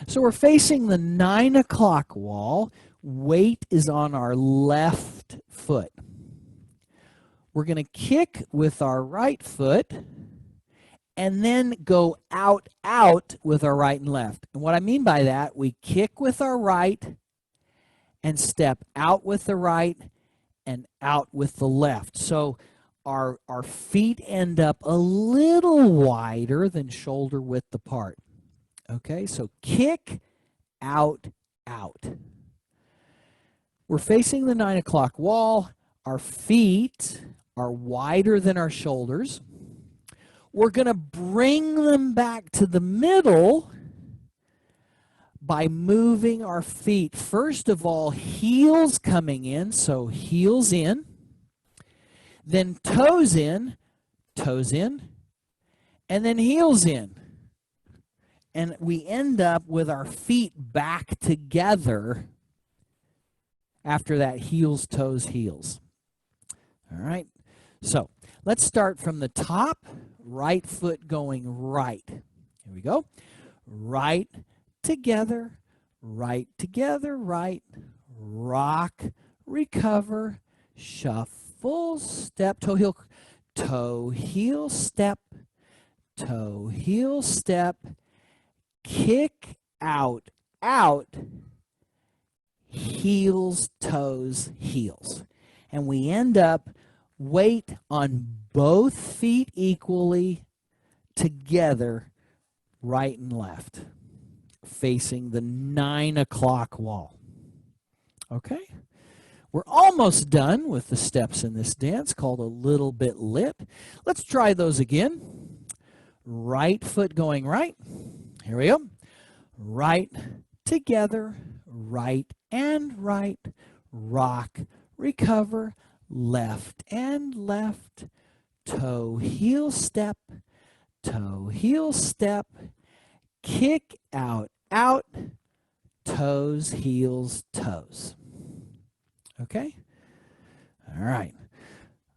so we're facing the 9 o'clock wall. Weight is on our left foot. We're going to kick with our right foot and then go out with our right and left. And what I mean by that, we kick with our right and step out with the right and out with the left. So our feet end up a little wider than shoulder width apart. Okay, so kick, out. We're facing the 9 o'clock wall. Our feet are wider than our shoulders. We're going to bring them back to the middle by moving our feet. First of all, heels coming in, so heels in. Then toes in, and then heels in. And we end up with our feet back together after that heels, toes, heels. All right, so let's start from the top, right foot going right. Here we go. Right, together, right, rock, recover, shuffle, step, toe, heel, step, kick, out, heels, toes, heels. And we end up weight on both feet equally together, right and left, facing the 9 o'clock wall. Okay? We're almost done with the steps in this dance called a little bit lit. Let's try those again. Right foot going right. Here we go. Right, together, right and right, rock, recover, left and left, toe, heel, step, kick, out, toes, heels, toes. Okay? All right.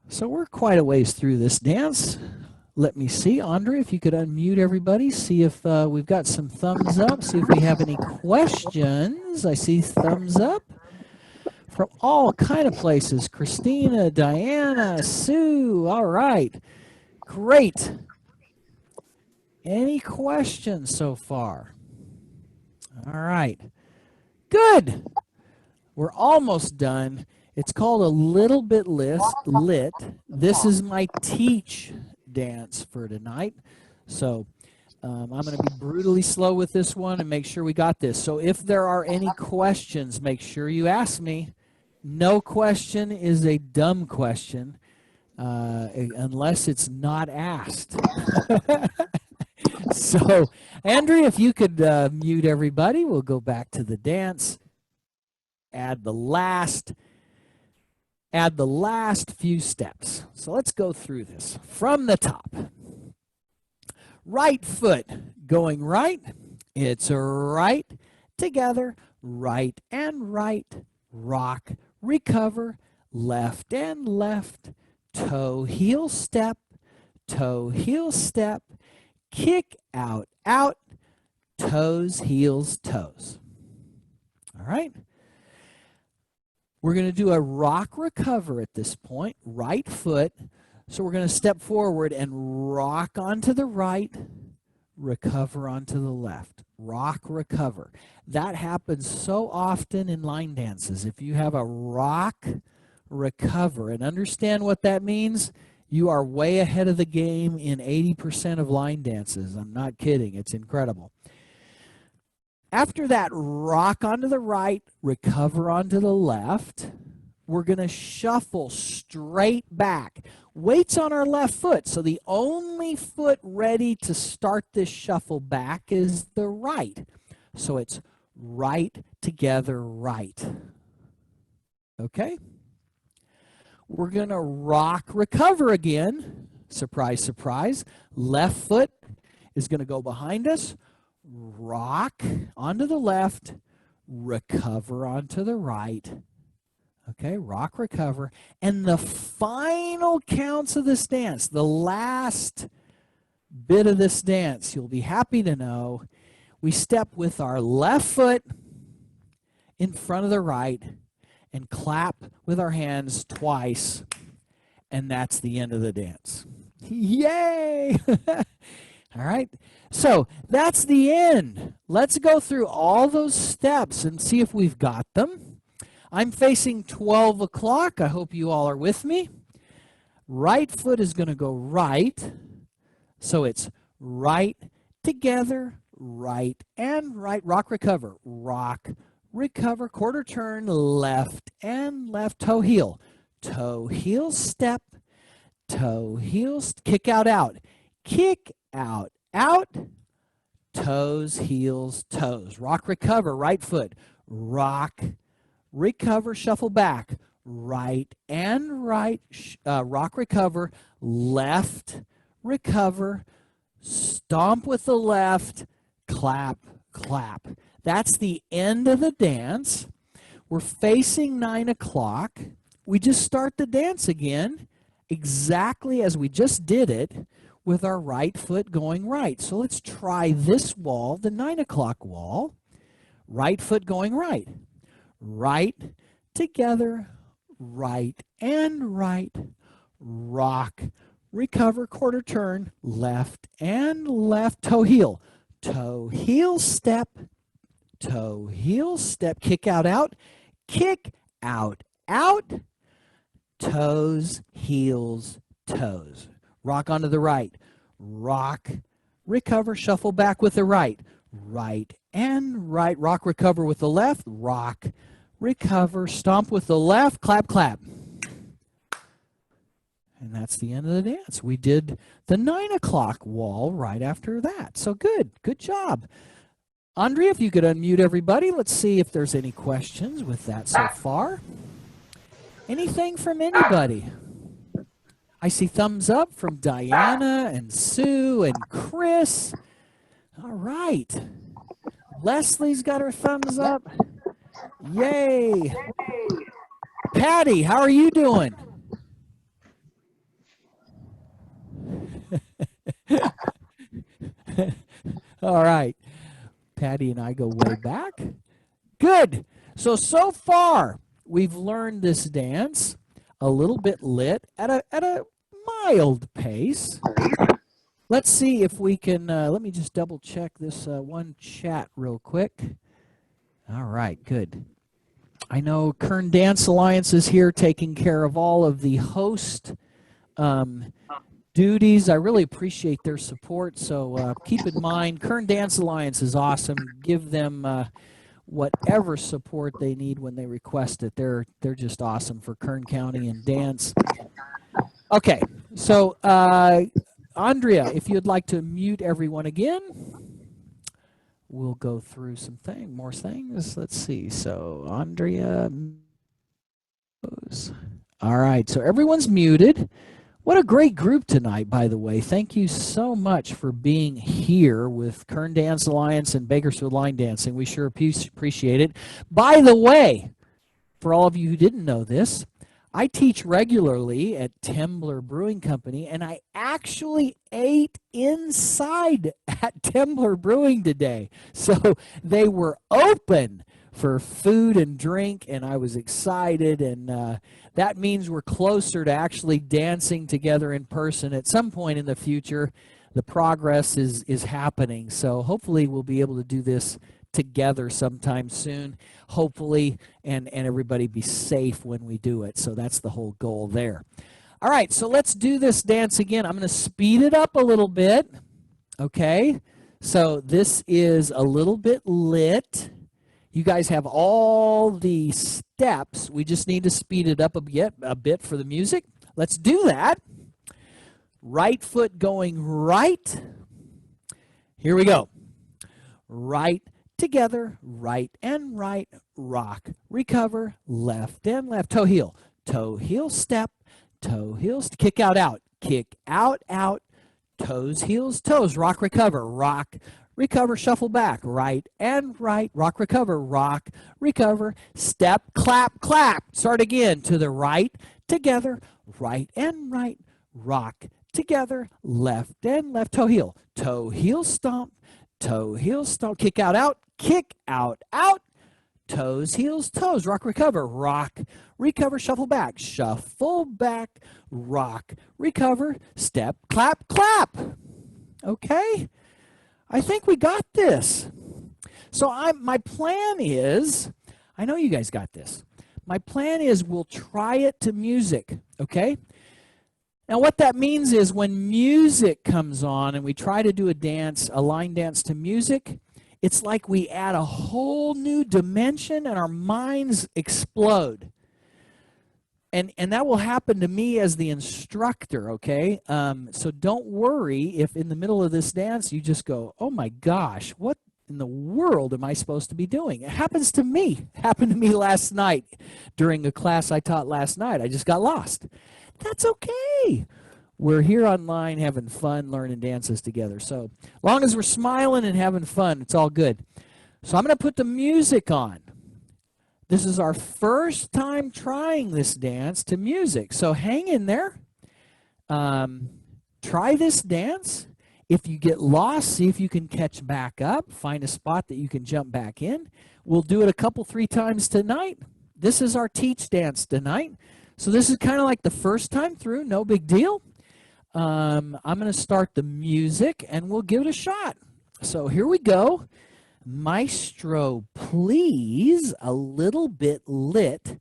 So we're quite a ways through this dance. Let me see, Andre, if you could unmute everybody, see if we've got some thumbs up, see if we have any questions. I see thumbs up from all kind of places. Christina, Diana, Sue, all right. Great. Any questions so far? All right. Good. We're almost done. It's called a little bit lit. This is my teach dance for tonight. So I'm going to be brutally slow with this one and make sure we got this. So if there are any questions, make sure you ask me. No question is a dumb question unless it's not asked. So Andrea, if you could mute everybody, we'll go back to the dance. Add the last few steps. So let's go through this from the top. Right foot going right. It's right, together, right and right, rock, recover, left and left, toe, heel, step, kick, out, toes, heels, toes. All right. We're going to do a rock recover at this point, right foot. So we're going to step forward and rock onto the right, recover onto the left. Rock, recover. That happens so often in line dances. If you have a rock, recover, and understand what that means, you are way ahead of the game in 80% of line dances. I'm not kidding. It's incredible. After that, rock onto the right, recover onto the left, we're going to shuffle straight back. Weight's on our left foot, so the only foot ready to start this shuffle back is the right. So it's right, together, right. Okay? We're going to rock, recover again. Surprise, surprise. Left foot is going to go behind us. Rock onto the left, recover onto the right. Okay, rock, recover. And the final counts of this dance, the last bit of this dance, you'll be happy to know, we step with our left foot in front of the right and clap with our hands twice, and that's the end of the dance. Yay! All right, so that's the end. Let's go through all those steps and see if we've got them. I'm facing 12 o'clock. I hope you all are with me. Right foot is going to go right. So it's right, together, right, and right. Rock, recover. Rock, recover. Quarter turn, left and left. Toe, heel. Toe, heel, step. Toe, heel, kick out, out. Kick out, out. Toes, heels, toes. Rock, recover. Right foot. Rock, recover, shuffle back, right and right, rock, recover, left, recover, stomp with the left, clap, clap. That's the end of the dance. We're facing 9 o'clock. We just start the dance again, exactly as we just did it, with our right foot going right. So let's try this wall, the 9 o'clock wall, right foot going right. Right, together, right and right, rock, recover, quarter turn, left and left, toe, heel, step, toe, heel, step, kick out, out, kick out, out, toes, heels, toes. Rock onto the right, rock, recover, shuffle back with the right, right and right, rock, recover with the left, rock, recover, stomp with the left, clap, clap. And that's the end of the dance. We did the 9 o'clock wall right after that. So good job. Andrea, if you could unmute everybody, let's see if there's any questions with that so far. Anything from anybody? I see thumbs up from Diana and Sue and Chris. All right. Leslie's got her thumbs up. Yay. Patty, how are you doing? All right. Patty and I go way back. Good. So far, we've learned this dance a little bit lit at a mild pace. Let's see if we can, let me just double check this one chat real quick. All right, good. I know Kern Dance Alliance is here taking care of all of the host duties. I really appreciate their support, so keep in mind, Kern Dance Alliance is awesome. Give them whatever support they need when they request it. They're just awesome for Kern County and dance. Okay, so Andrea, if you'd like to mute everyone again, we'll go through some more things. Let's see. So Andrea, all right. So everyone's muted. What a great group tonight, by the way. Thank you so much for being here with Kern Dance Alliance and Bakersfield Line Dancing. We sure appreciate it. By the way, for all of you who didn't know this, I teach regularly at Tembler Brewing Company, and I actually ate inside at Tembler Brewing today. So they were open for food and drink, and I was excited, and that means we're closer to actually dancing together in person at some point in the future. The progress is happening, so hopefully we'll be able to do this together sometime soon, hopefully, and everybody be safe when we do it. So that's the whole goal there. All right, so let's do this dance again. I'm going to speed it up a little bit, okay? So this is a little bit lit. You guys have all the steps. We just need to speed it up a bit for the music. Let's do that. Right foot going right. Here we go. Right together, right and right, rock, recover, left and left, toe heel, step, toe heels, kick out, out, kick out, out, toes, heels, toes, rock, recover, shuffle back, right and right, rock, recover, step, clap, clap. Start again to the right, together, right and right, rock, together, left and left, toe heel, stomp, kick out, out, out, toes, heels, toes, rock, recover, shuffle back, rock, recover, step, clap, clap. Okay? I think we got this. So my plan is, I know you guys got this. My plan is we'll try it to music, okay? Now what that means is when music comes on and we try to do a line dance to music, it's like we add a whole new dimension and our minds explode. And that will happen to me as the instructor, okay? So don't worry if in the middle of this dance you just go, oh my gosh, what in the world am I supposed to be doing? It happens to me. It happened to me last night during a class I taught last night. I just got lost. That's okay. We're here online having fun learning dances together. So as long as we're smiling and having fun, it's all good. So I'm going to put the music on. This is our first time trying this dance to music. So hang in there. Try this dance. If you get lost, see if you can catch back up. Find a spot that you can jump back in. We'll do it a couple, 3 times tonight. This is our teach dance tonight. So this is kind of like the first time through, no big deal. I'm going to start the music and we'll give it a shot. So here we go. Maestro, please, A Little Bit Lit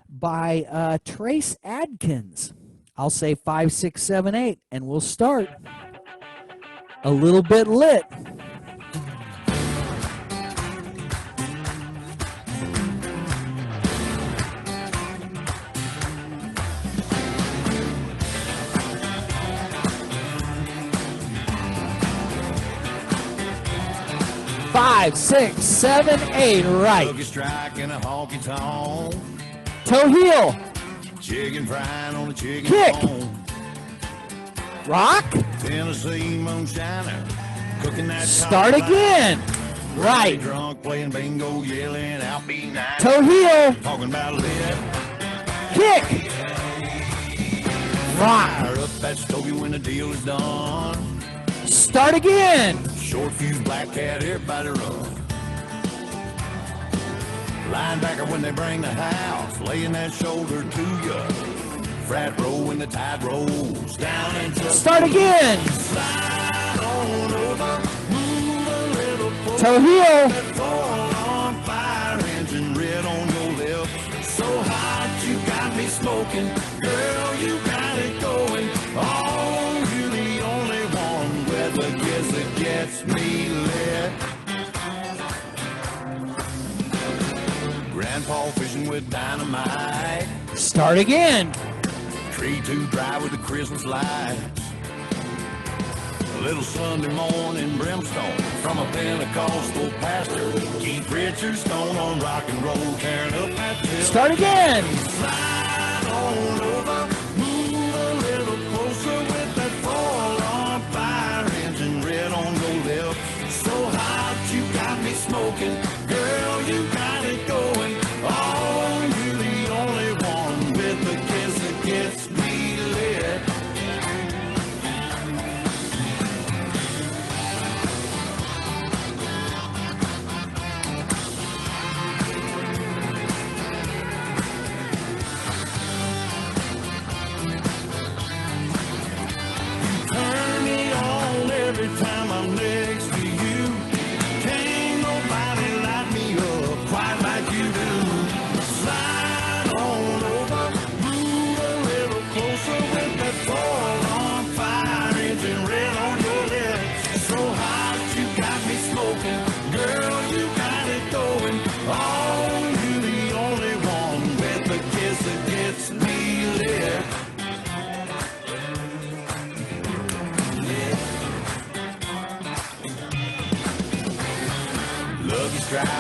by Trace Adkins. I'll say 5, 6, 7, 8, and we'll start. A Little Bit Lit. Five, 6, 7, 8, right. Toe heel. Chicken frying on a chicken Kick. bone. Rock. Tennessee moonshiner cooking that Start again. Right. Drunk playing bingo, yelling out B9. Toe heel. Talking about lit. Kick. Rock. Fire up that stogie when the deal is done. Start again. Short fuse black cat, everybody run. Linebacker when they bring the house, laying that shoulder to you. Frat row when the tide rolls down and Start again. slide on over, move a little forward. Toe heel. Fall on fire, engine red on your left. So hot you got me smoking, girl, you got it going. Oh, you're the only one with the kiss that gets me lit. Grandpa fishing with dynamite. Start again. Tree too dry with the Christmas lights. A little Sunday morning brimstone from a Pentecostal pastor. Keith Richards stone on rock and roll, tearing up that hill. Start again. Slide on over, move a little closer with that fall on fire engine red on your lip. So hot you got me smoking, girl, you got it going. Oh, you're the only one with the kiss that gets me lit.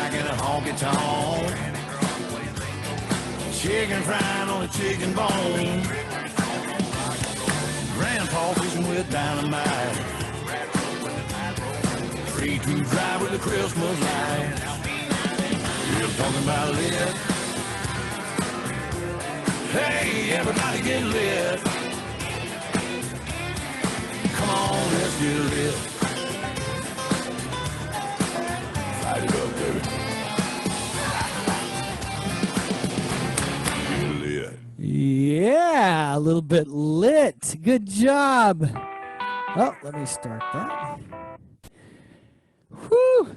like in a honky tonk. Chicken fried on a chicken bone. Grandpa fishing with dynamite. Free to drive with a Christmas light. We're talking about lit. Hey, everybody get lit. Come on, let's get lit. Light it up, baby. Yeah, a little bit lit. Good job. Oh, let me start that. Whew.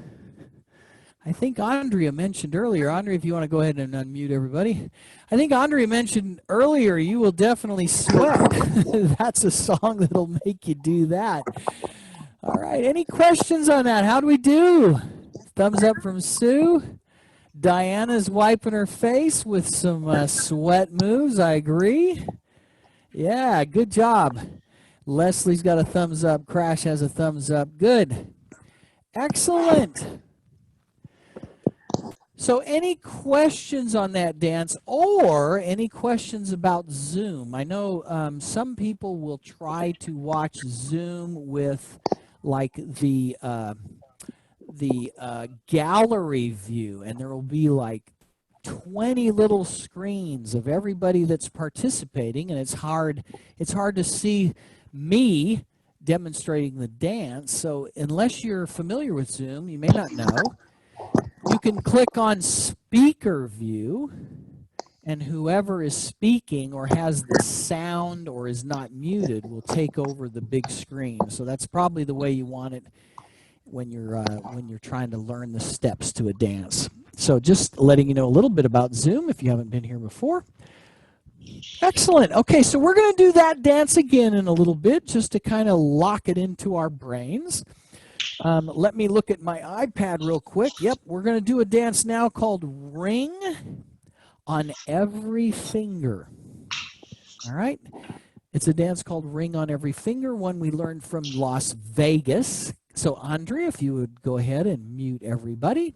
I think Andrea mentioned earlier. Andrea, if you want to go ahead and unmute everybody. I think Andrea mentioned earlier, you will definitely sweat. That's a song that'll make you do that. All right, any questions on that? How do we do? Thumbs up from Sue. Diana's wiping her face with some sweat moves. I agree. Yeah, good job. Leslie's got a thumbs up. Crash has a thumbs up. Good. Excellent. So any questions on that dance or any questions about Zoom? I know some people will try to watch Zoom with like the gallery view, and there will be like 20 little screens of everybody that's participating, and it's hard to see me demonstrating the dance. So unless you're familiar with Zoom, you may not know. You can click on speaker view, and whoever is speaking or has the sound or is not muted will take over the big screen. So that's probably the way you want it when you're trying to learn the steps to a dance. So just letting you know a little bit about Zoom if you haven't been here before. Excellent. Okay, so we're going to do that dance again in a little bit just to kind of lock it into our brains. Let me look at my iPad real quick. Yep, we're going to do a dance now called Ring on Every Finger. All right. It's a dance called Ring on Every Finger, one we learned from Las Vegas. So, Andrea, if you would go ahead and mute everybody.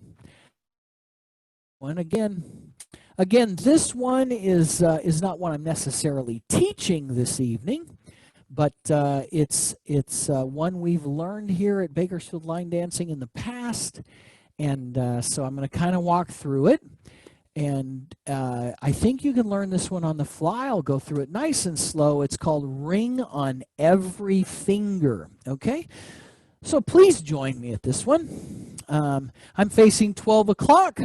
And again, this one is not one I'm necessarily teaching this evening, but it's one we've learned here at Bakersfield Line Dancing in the past, and so I'm going to kind of walk through it. And I think you can learn this one on the fly. I'll go through it nice and slow. It's called Ring on Every Finger. Okay. So please join me at this one. I'm facing 12 o'clock.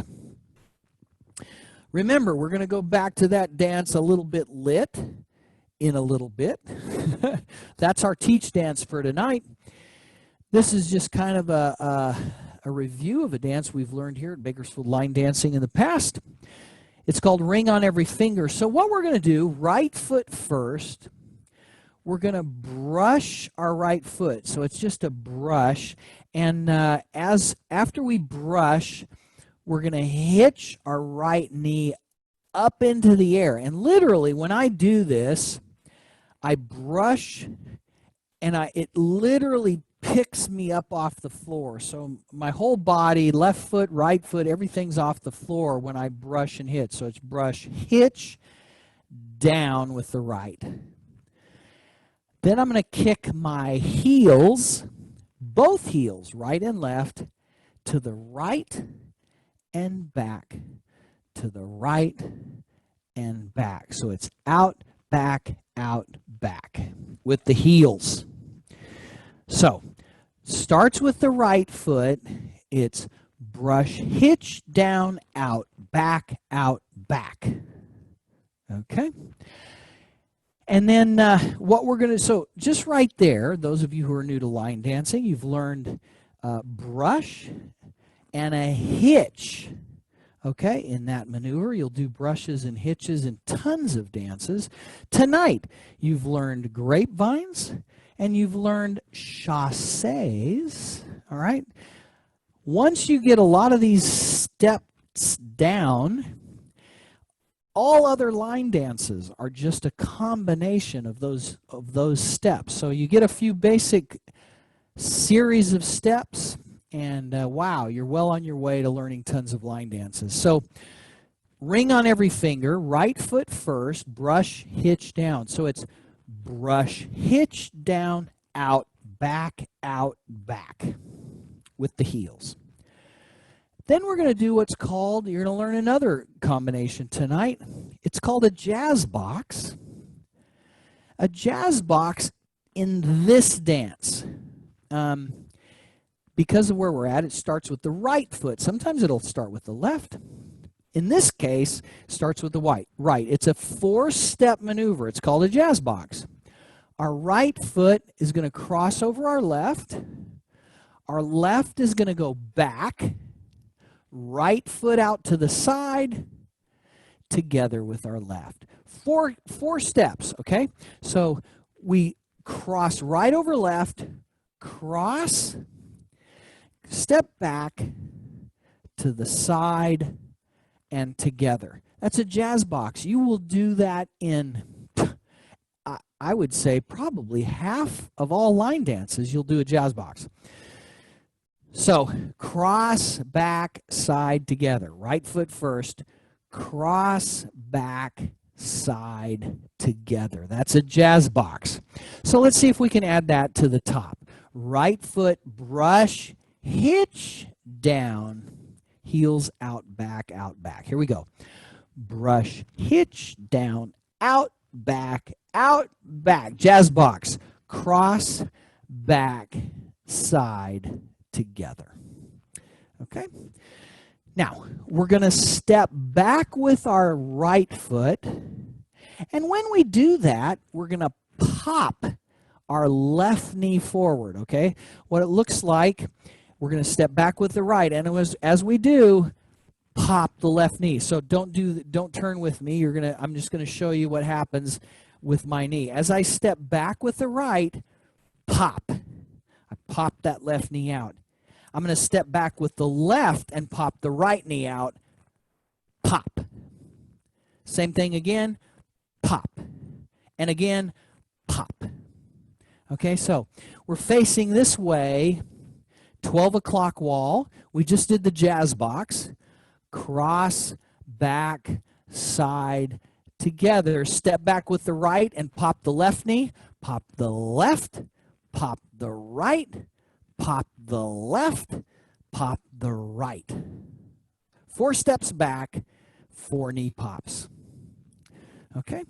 Remember, we're going to go back to that dance a little bit lit in a little bit. That's our teach dance for tonight. This is just kind of a review of a dance we've learned here at Bakersfield Line Dancing in the past. It's called Ring on Every Finger. So what we're going to do, right foot first, we're going to brush our right foot. So it's just a brush. And after we brush, we're going to hitch our right knee up into the air. And literally, when I do this, I brush, and it literally picks me up off the floor. So my whole body, left foot, right foot, everything's off the floor when I brush and hitch. So it's brush, hitch, down with the right. Then I'm going to kick my heels, both heels, right and left, to the right and back, to the right and back. So it's out, back, with the heels. So starts with the right foot. It's brush, hitch, down, out, back, back. Okay. And then what we're going to, so just right there, those of you who are new to line dancing, you've learned brush and a hitch. Okay, in that maneuver, you'll do brushes and hitches in tons of dances. Tonight, you've learned grapevines and you've learned chassés. All right. Once you get a lot of these steps down, all other line dances are just a combination of those steps. So you get a few basic series of steps, And wow, you're well on your way to learning tons of line dances. So ring on every finger, right foot first, brush, hitch down. So it's brush, hitch down, out, back with the heels. Then we're going to do what's called, you're going to learn another combination tonight. It's called a jazz box. A jazz box in this dance. Because of where we're at, it starts with the right foot. Sometimes it'll start with the left. In this case, it starts with the right. It's a 4-step maneuver. It's called a jazz box. Our right foot is going to cross over our left. Our left is going to go back. Right foot out to the side, together with our left. Four steps, okay? So we cross right over left, cross, step back to the side, and together. That's a jazz box. You will do that in, I would say, probably half of all line dances. You'll do a jazz box. So cross, back, side, together. Right foot first, cross, back, side, together. That's a jazz box. So let's see if we can add that to the top. Right foot, brush, hitch, down, heels out, back, out, back. Here we go. Brush, hitch, down, out, back, jazz box. Cross, back, side, together. Okay? Now, we're going to step back with our right foot. And when we do that, we're going to pop our left knee forward, okay? What it looks like, we're going to step back with the right. And as we do, pop the left knee. So don't turn with me. I'm just going to show you what happens with my knee. As I step back with the right, pop. I pop that left knee out. I'm going to step back with the left and pop the right knee out. Pop. Same thing again. Pop. And again, pop. Okay, so we're facing this way, 12 o'clock wall. We just did the jazz box. Cross, back, side, together. Step back with the right and pop the left knee. Pop the left, pop the right, pop the left, pop the right. 4 steps back, 4 knee pops. Okay,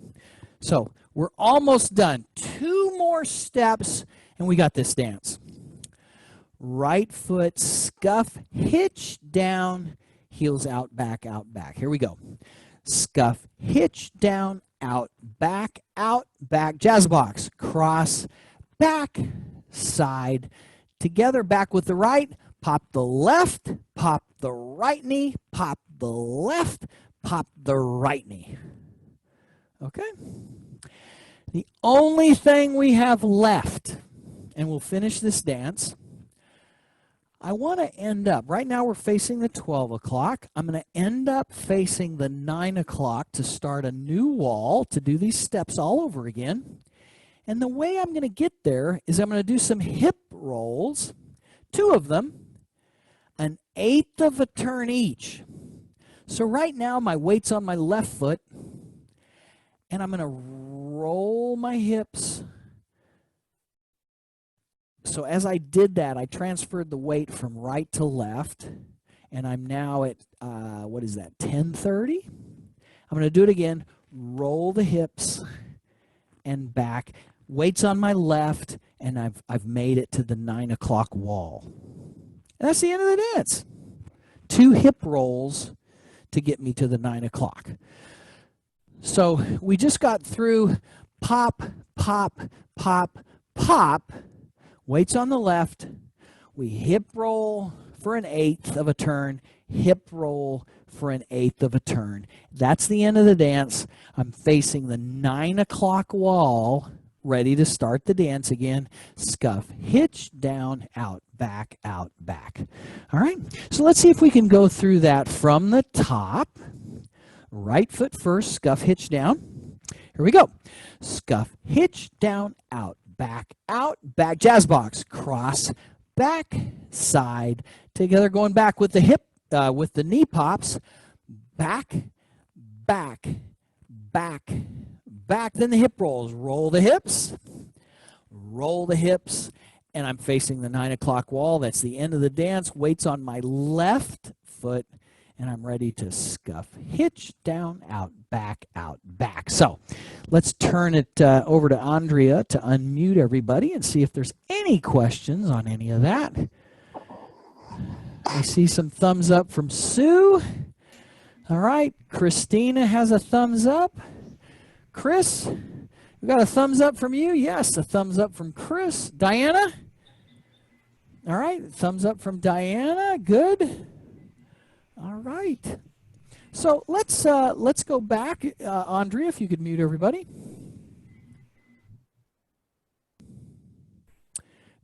so we're almost done. 2 more steps, and we got this dance. Right foot, scuff, hitch down, heels out, back, Here we go. Scuff, hitch down, out, back, jazz box. Cross, back, side, together, back with the right, pop the left, pop the right knee, pop the left, pop the right knee. Okay? The only thing we have left, and we'll finish this dance, I want to end up, right now we're facing the 12 o'clock. I'm going to end up facing the 9 o'clock to start a new wall, to do these steps all over again. And the way I'm going to get there is I'm going to do some hip rolls, 2 of them, 1/8 of a turn each. So right now my weight's on my left foot, and I'm going to roll my hips. So as I did that, I transferred the weight from right to left, and I'm now at, 10:30? I'm going to do it again, roll the hips and back. Weight's on my left, and I've made it to the 9 o'clock wall. And that's the end of the dance. 2 hip rolls to get me to the 9 o'clock. So we just got through pop, pop, pop, pop. Weight's on the left. We hip roll for 1/8 of a turn. Hip roll for 1/8 of a turn. That's the end of the dance. I'm facing the 9 o'clock wall, ready to start the dance again. Scuff, hitch, down, out, back, out, back. All right, so let's see if we can go through that from the top. Right foot first, scuff, hitch, down. Here we go. Scuff, hitch, down, out, back, jazz box. Cross, back, side, together, going back with the hip, with the knee pops, back, back, back, back, then the hip rolls. Roll the hips, and I'm facing the 9 o'clock wall. That's the end of the dance. Weights on my left foot, and I'm ready to scuff, hitch, down, out, back, out, back. So let's turn it over to Andrea to unmute everybody and see if there's any questions on any of that. I see some thumbs up from Sue. All right, Christina has a thumbs up. Chris, we got a thumbs up from you. Yes, a thumbs up from Chris. Diana? All right, thumbs up from Diana. Good. All right. So let's go back. Andrea, if you could mute everybody.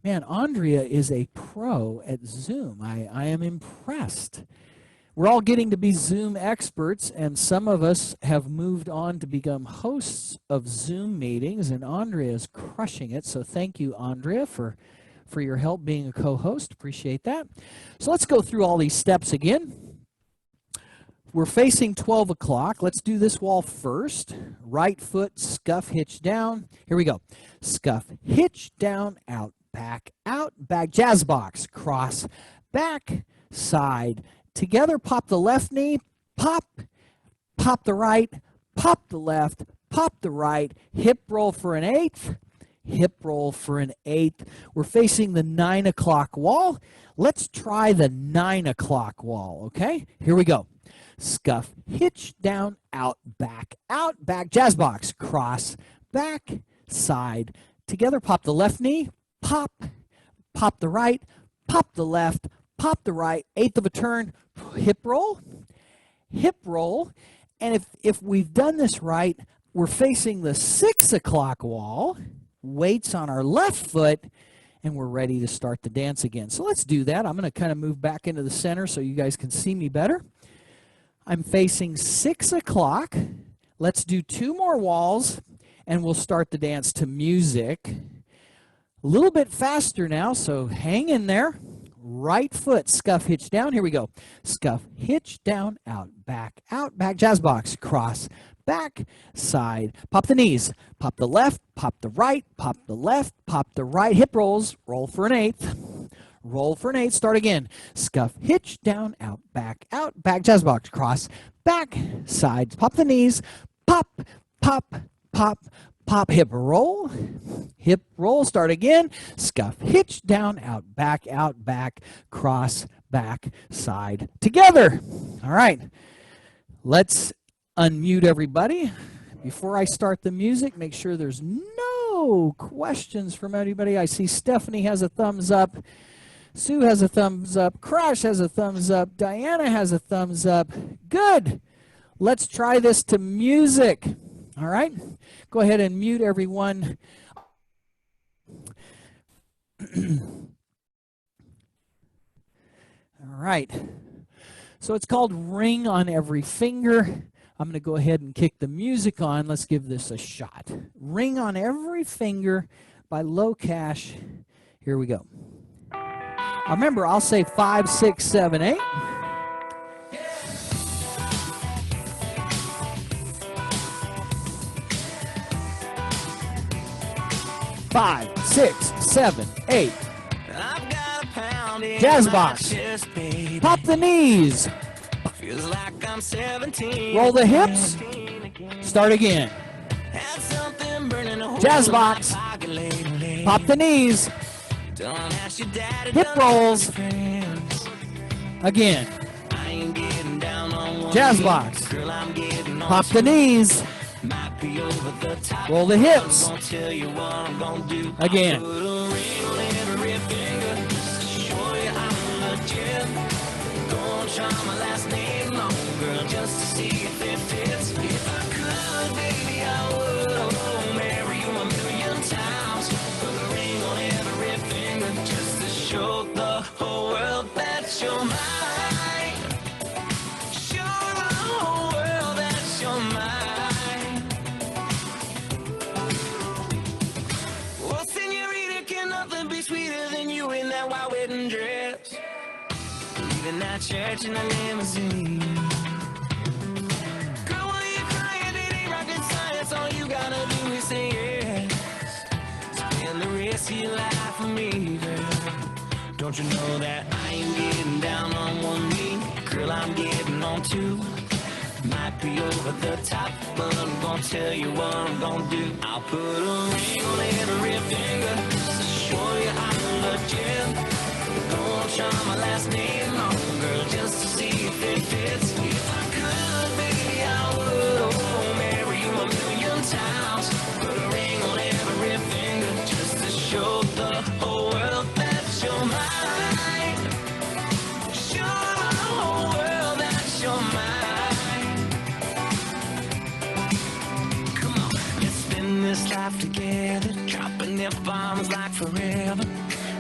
Man, Andrea is a pro at Zoom. I am impressed. We're all getting to be Zoom experts, and some of us have moved on to become hosts of Zoom meetings, and Andrea is crushing it. So thank you, Andrea, for your help being a co-host. Appreciate that. So let's go through all these steps again. We're facing 12 o'clock. Let's do this wall first. Right foot, scuff, hitch down. Here we go. Scuff, hitch down, out, back, jazz box, cross, back, side, together, pop the left knee, pop, pop the right, pop the left, pop the right, hip roll for an eighth, hip roll for an eighth. We're facing the 9 o'clock wall. Let's try the 9 o'clock wall, okay? Here we go. Scuff, hitch, down, out, back, jazz box, cross, back, side, together, pop the left knee, pop, pop the right, pop the left, pop the right, eighth of a turn, hip roll, and if we've done this right, we're facing the 6 o'clock wall, weights on our left foot, and we're ready to start the dance again. So let's do that. I'm going to kind of move back into the center so you guys can see me better. I'm facing 6 o'clock. Let's do 2 more walls, and we'll start the dance to music. A little bit faster now, so hang in there. Right foot, scuff, hitch down. Here we go. Scuff, hitch down, out, back, jazz box, cross, back, side. Pop the knees, pop the left, pop the right, pop the left, pop the right. Hip rolls, roll for an eighth. Roll for an eighth, start again. Scuff, hitch down, out, back, jazz box, cross, back, side. Pop the knees, pop, pop, pop, pop, hip roll, start again. Scuff, hitch down, out, back, cross, back, side, together. All right, let's unmute everybody. Before I start the music, make sure there's no questions from anybody. I see Stephanie has a thumbs up. Sue has a thumbs up. Crash has a thumbs up. Diana has a thumbs up. Good. Let's try this to music. All right. Go ahead and mute everyone. All right. So it's called Ring on Every Finger. I'm going to go ahead and kick the music on. Let's give this a shot. Ring on Every Finger by Low Cash. Here we go. Remember, I'll say 5, 6, 7, 8. Five, 6, 7, 8. I've got a pound in Jazz my box. chest, baby. Pop the knees. Feels like I'm 17. Roll the hips. Start again. Had something burning a hole Jazz in my box. pocket lately. Pop the knees. Don't ask your daddy, Hip don't rolls. ask your friends. Again. I ain't getting down on one Jazz knee. box. Girl, I'm getting on Pop the knees. Might be over the top. Roll the hips. I'm gonna tell you what I'm gonna do. Again. Put a ring on every finger just to show you I'm legit. Gonna try my last name long, girl, just to see if it fits. If I could, baby, I would. I'll marry you a million times. Put a ring on every finger just to show the whole world that you're mine. Show the whole world that you're mine. Oh, senorita, leaving that church in a limousine. Girl, why you crying? It ain't rocket science. All you gotta do is say yes. Spend the rest of your life with me, girl. Don't you know that I ain't getting down on one knee? Girl, I'm getting on two. Might be over the top, but I'm gonna tell you what I'm gonna do. I'll put a ring on every finger just to show you I'm legit. Gonna try my last name on, girl, just to see if it fits. If I could, baby, I would. Oh, marry you a million times. Put a ring on every finger just to show the whole world that you're mine. Show the whole world that you're mine. Come on, let's spend this life together, dropping their bombs like forever.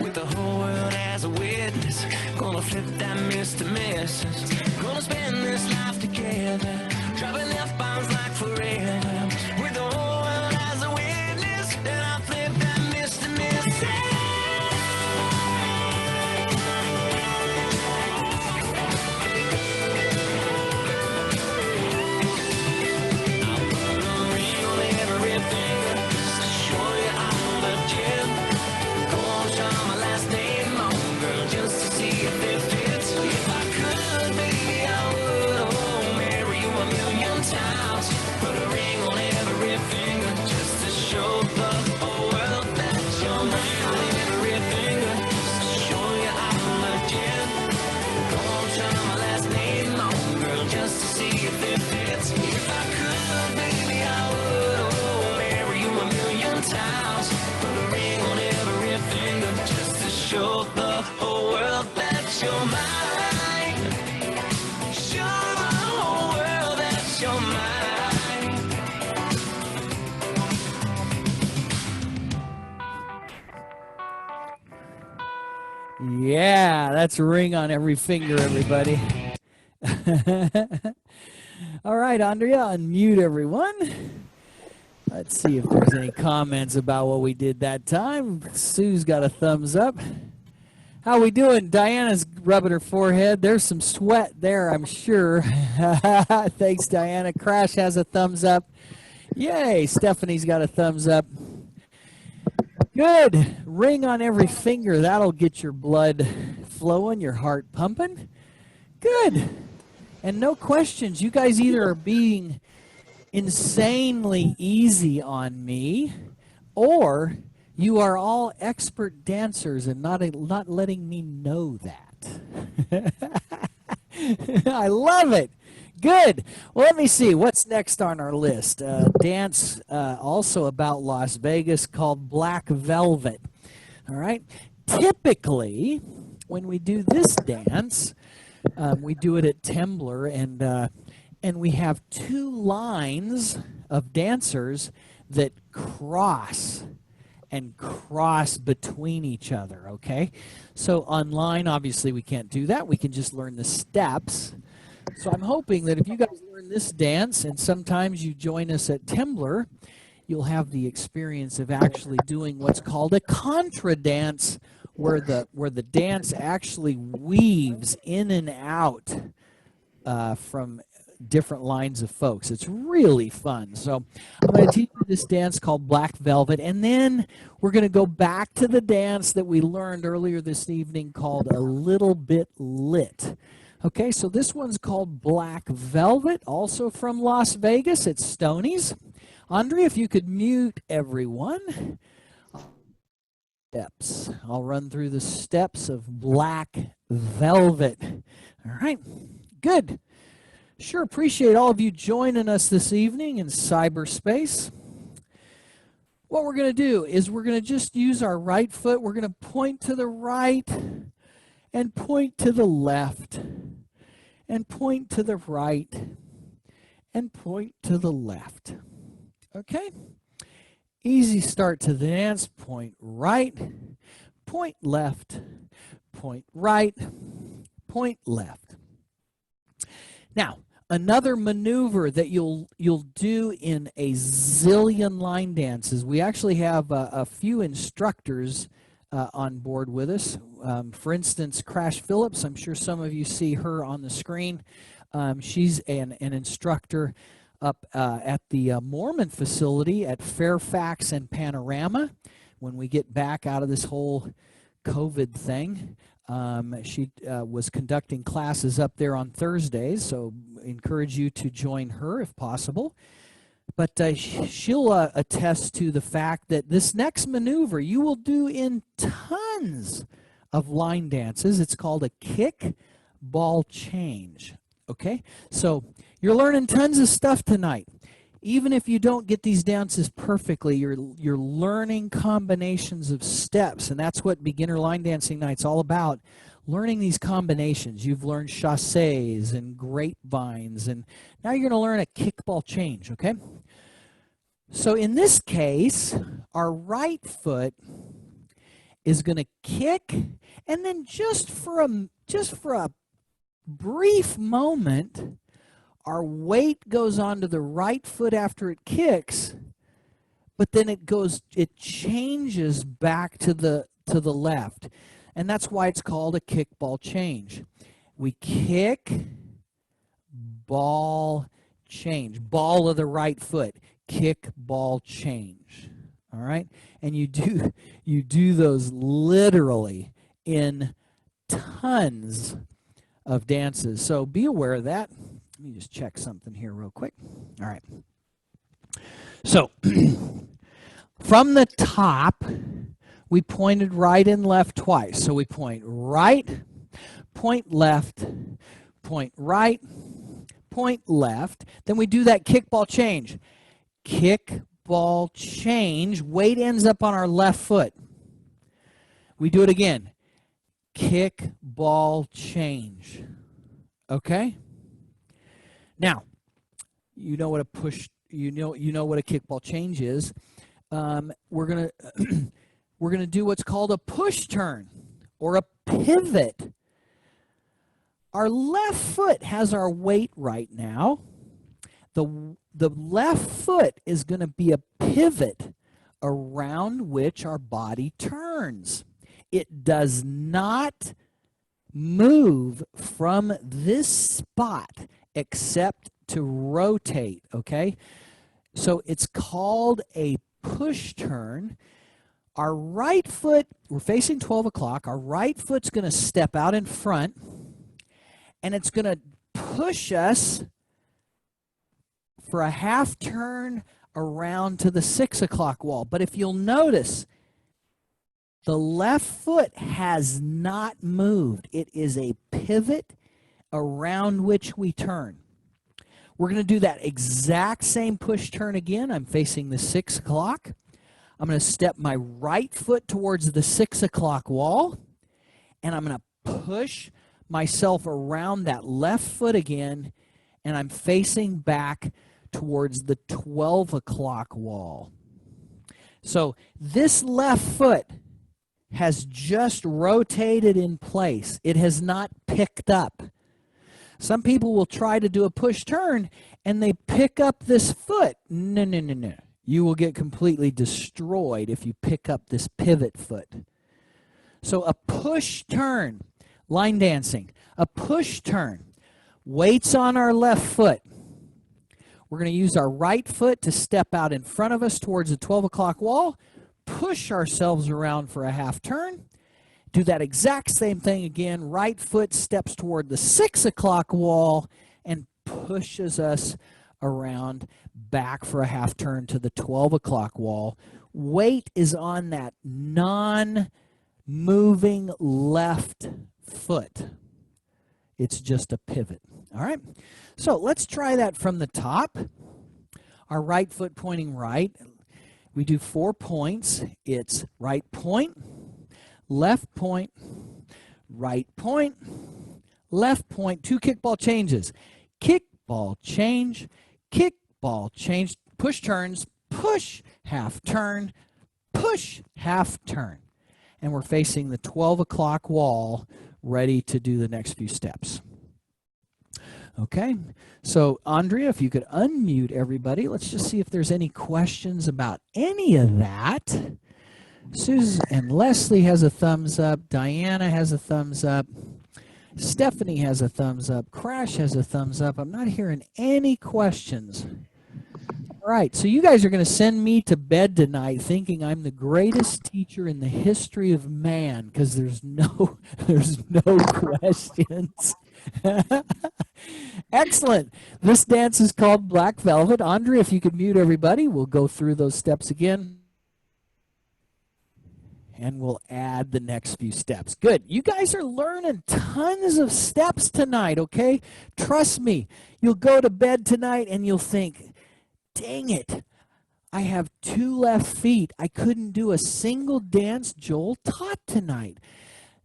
With the whole world as a witness, gonna flip that Mr. Mrs. Gonna spend this life together, dropping F-bombs like forever. With the whole world as a witness, then I'll flip that Mr. Mrs. I'll put a ring on every finger just to show you I'm legit. Gonna try my last name on, girl, just to see if it fits. If I could, baby, I would. Oh, marry you a million times. Put a ring on every finger just to show the whole world that you're mine. On every finger just to show you I'm legit. Gonna try my last name on, girl, just to see if it fits. If I could, baby, I would. Oh, marry you a million times. Put a ring on every finger just to show the whole world that you're mine. Show the whole world that you're mine. Yeah, that's a ring on every finger, everybody. All right, Andrea, unmute everyone. Let's see if there's any comments about what we did that time. Sue's got a thumbs up. How we doing? Diana's rubbing her forehead. There's some sweat there, I'm sure. Thanks, Diana. Crash has a thumbs up. Yay, Stephanie's got a thumbs up. Good. Ring on every finger. That'll get your blood flowing, your heart pumping. Good. And no questions. You guys either are being insanely easy on me, or you are all expert dancers and not letting me know that. I love it. Good. Well, let me see. What's next on our list? Dance also about Las Vegas called Black Velvet. All right. Typically, when we do this dance, we do it at Tembler, and we have two lines of dancers that cross between each other, okay? So online, obviously, we can't do that. We can just learn the steps. So I'm hoping that if you guys learn this dance, and sometimes you join us at Tembler, you'll have the experience of actually doing what's called a contra dance, where the dance actually weaves in and out from different lines of folks. It's really fun. So I'm going to teach you this dance called Black Velvet, and then we're going to go back to the dance that we learned earlier this evening called A Little Bit Lit. Okay, so this one's called Black Velvet, also from Las Vegas. It's Stoney's. Andre, if you could mute everyone. Steps. I'll run through the steps of Black Velvet. All right, good. Sure appreciate all of you joining us this evening in cyberspace. What we're going to do is we're going to just use our right foot. We're going to point to the right and point to the left and point to the right and point to the left. Okay? Easy start to the dance. Point right, point left, point right, point left. Now, another maneuver that you'll do in a zillion line dances. We actually have a few instructors on board with us. For instance, Crash Phillips, I'm sure some of you see her on the screen. She's an instructor up at the Mormon facility at Fairfax and Panorama. When we get back out of this whole COVID thing, she was conducting classes up there on Thursdays, so encourage you to join her if possible. But she'll attest to the fact that this next maneuver you will do in tons of line dances. It's called a kick ball change. Okay, so you're learning tons of stuff tonight. Even if you don't get these dances perfectly, you're learning combinations of steps, and that's what beginner line dancing night's all about. Learning these combinations. You've learned chassés and grapevines, and now you're going to learn a kickball change, okay? So in this case, our right foot is going to kick, and then just for a brief moment, our weight goes onto the right foot after it kicks, but then it changes back to the left. And that's why it's called a kickball change. We kick, ball, change. Ball of the right foot. Kick, ball, change. All right? And you do those literally in tons of dances. So be aware of that. Let me just check something here real quick. All right. So from the top, we pointed right and left twice. So we point right, point left, point right, point left. Then we do that kickball change. Kick, ball, change. Weight ends up on our left foot. We do it again. Kick, ball, change. Okay? Now, you know what a push, you know what a kickball change is. We're gonna do what's called a push turn or a pivot. Our left foot has our weight right now. The left foot is going to be a pivot around which our body turns. It does not move from this spot except to rotate, okay? So it's called a push turn. Our right foot, we're facing 12 o'clock, our right foot's going to step out in front, and it's going to push us for a half turn around to the 6 o'clock wall. But if you'll notice, the left foot has not moved. It is a pivot around which we turn. We're going to do that exact same push turn again. I'm facing the 6 o'clock. I'm going to step my right foot towards the 6 o'clock wall, and I'm going to push myself around that left foot again, and I'm facing back towards the 12 o'clock wall. So this left foot has just rotated in place. It has not picked up. Some people will try to do a push turn and they pick up this foot. No, no, no, no. You will get completely destroyed if you pick up this pivot foot. So a push turn, line dancing, a push turn, weights on our left foot. We're going to use our right foot to step out in front of us towards the 12 o'clock wall, push ourselves around for a half turn, do that exact same thing again. Right foot steps toward the 6 o'clock wall and pushes us around back for a half turn to the 12 o'clock wall. Weight is on that non-moving left foot. It's just a pivot. All right, so let's try that from the top. Our right foot pointing right. We do 4 points. It's right point, left point, right point, left point. 2 kickball changes. Kickball change, kickball change, push turns, push, half turn, push, half turn. And we're facing the 12 o'clock wall, ready to do the next few steps. Okay, so Andrea, if you could unmute everybody, let's just see if there's any questions about any of that. Susan and Leslie has a thumbs up. Diana has a thumbs up. Stephanie has a thumbs up. Crash has a thumbs up. I'm not hearing any questions. All right, so you guys are going to send me to bed tonight thinking I'm the greatest teacher in the history of man because there's no questions. Excellent. This dance is called Black Velvet. Andre, if you could mute everybody, we'll go through those steps again. And we'll add the next few steps. Good. You guys are learning tons of steps tonight, okay? Trust me. You'll go to bed tonight and you'll think, dang it, I have 2 left feet. I couldn't do a single dance Joel taught tonight.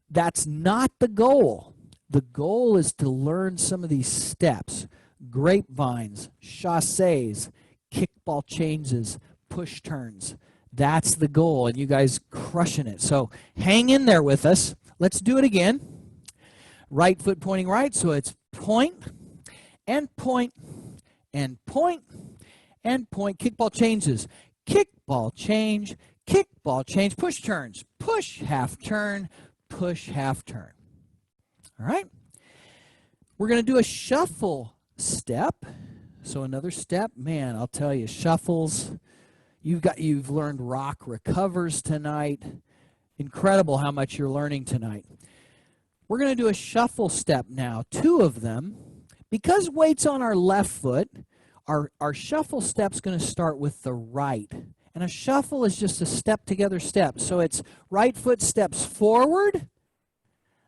That's not the goal. The goal is to learn some of these steps. Grapevines, chassés, kickball changes, push turns. That's the goal, and you guys crushing it. So hang in there with us. Let's do it again. Right foot pointing right, so it's point and point and point and point. Kickball changes. Kickball change, push turns, push half turn, push half turn. All right. We're going to do a shuffle step. So another step, man, I'll tell you, shuffles. You've learned rock recovers tonight. Incredible how much you're learning tonight. We're going to do a shuffle step now, 2 of them. Because weight's on our left foot, our shuffle step's going to start with the right. And a shuffle is just a step together step. So it's right foot steps forward,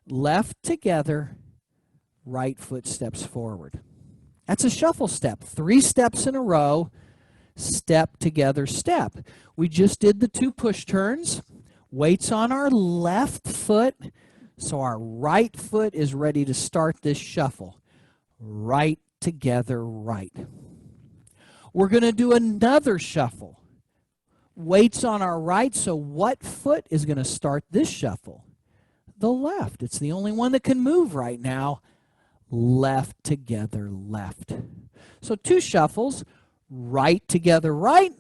left together, right foot steps forward. That's a shuffle step. 3 steps in a row. Step together step. We just did the 2 push turns. Weight's on our left foot, so our right foot is ready to start this shuffle. Right together right. We're going to do another shuffle. Weight's on our right, so what foot is going to start this shuffle? The left. It's the only one that can move right now. Left together left. So 2 shuffles. Right together right,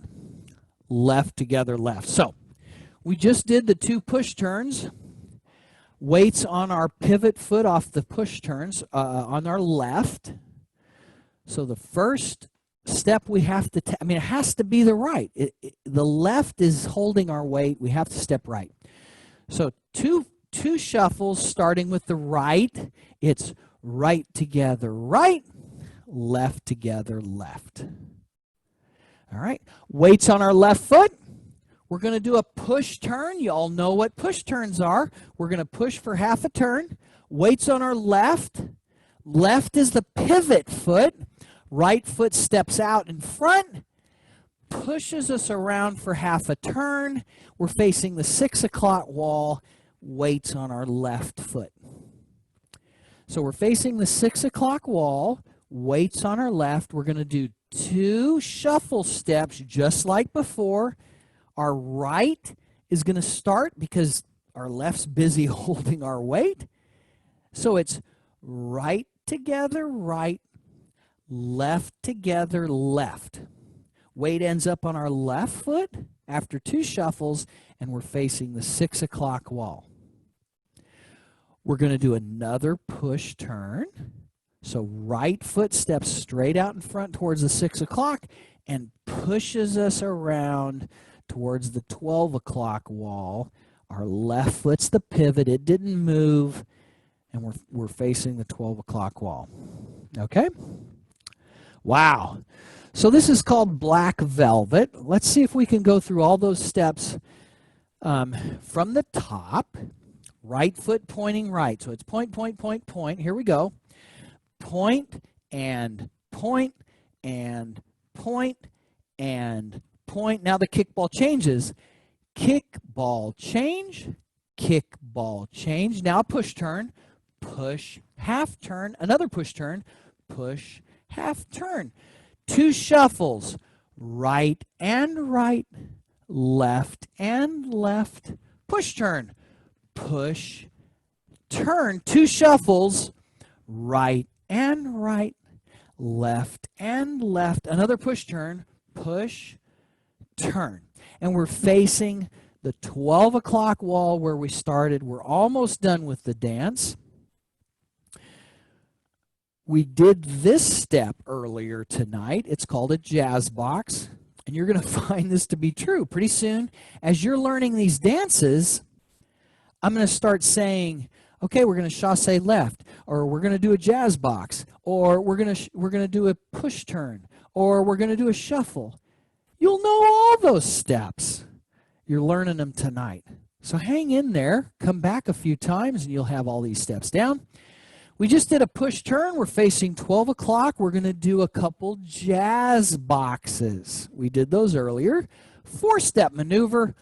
left together left. So we just did the 2 push turns. Weights on our pivot foot off the push turns on our left. So the first step we have to, it has to be the right. The left is holding our weight. We have to step right. So two shuffles starting with the right. It's right together right, left together left. All right, weights on our left foot. We're going to do a push turn. You all know what push turns are. We're going to push for half a turn. Weights on our left. Left is the pivot foot. Right foot steps out in front, pushes us around for half a turn. We're facing the 6 o'clock wall. Weights on our left foot. So we're facing the 6 o'clock wall. Weights on our left. We're going to do 2 shuffle steps just like before. Our right is going to start because our left's busy holding our weight. So it's right together right, left together left. Weight ends up on our left foot after 2 shuffles, and we're facing the 6 o'clock wall. We're going to do another push turn. So right foot steps straight out in front towards the 6 o'clock and pushes us around towards the 12 o'clock wall. Our left foot's the pivot. It didn't move, and we're facing the 12 o'clock wall. Okay? Wow. So this is called Black Velvet. Let's see if we can go through all those steps from the top. Right foot pointing right. So it's point, point, point, point. Here we go. Point and point and point and point. Now the kickball changes. Kickball change, kickball change. Now push turn, push half turn, another push turn, push half turn. 2 shuffles, right and right, left and left, push turn, push turn. 2 shuffles, right and right, left and left, another push turn, push, turn. And we're facing the 12 o'clock wall where we started. We're almost done with the dance. We did this step earlier tonight. It's called a jazz box, and you're going to find this to be true. Pretty soon, as you're learning these dances, I'm going to start saying, okay, we're going to chasse left, or we're going to do a jazz box, or we're going to do a push turn, or we're going to do a shuffle. You'll know all those steps. You're learning them tonight. So hang in there, come back a few times, and you'll have all these steps down. We just did a push turn. We're facing 12 o'clock. We're going to do a couple jazz boxes. We did those earlier. 4-step maneuver.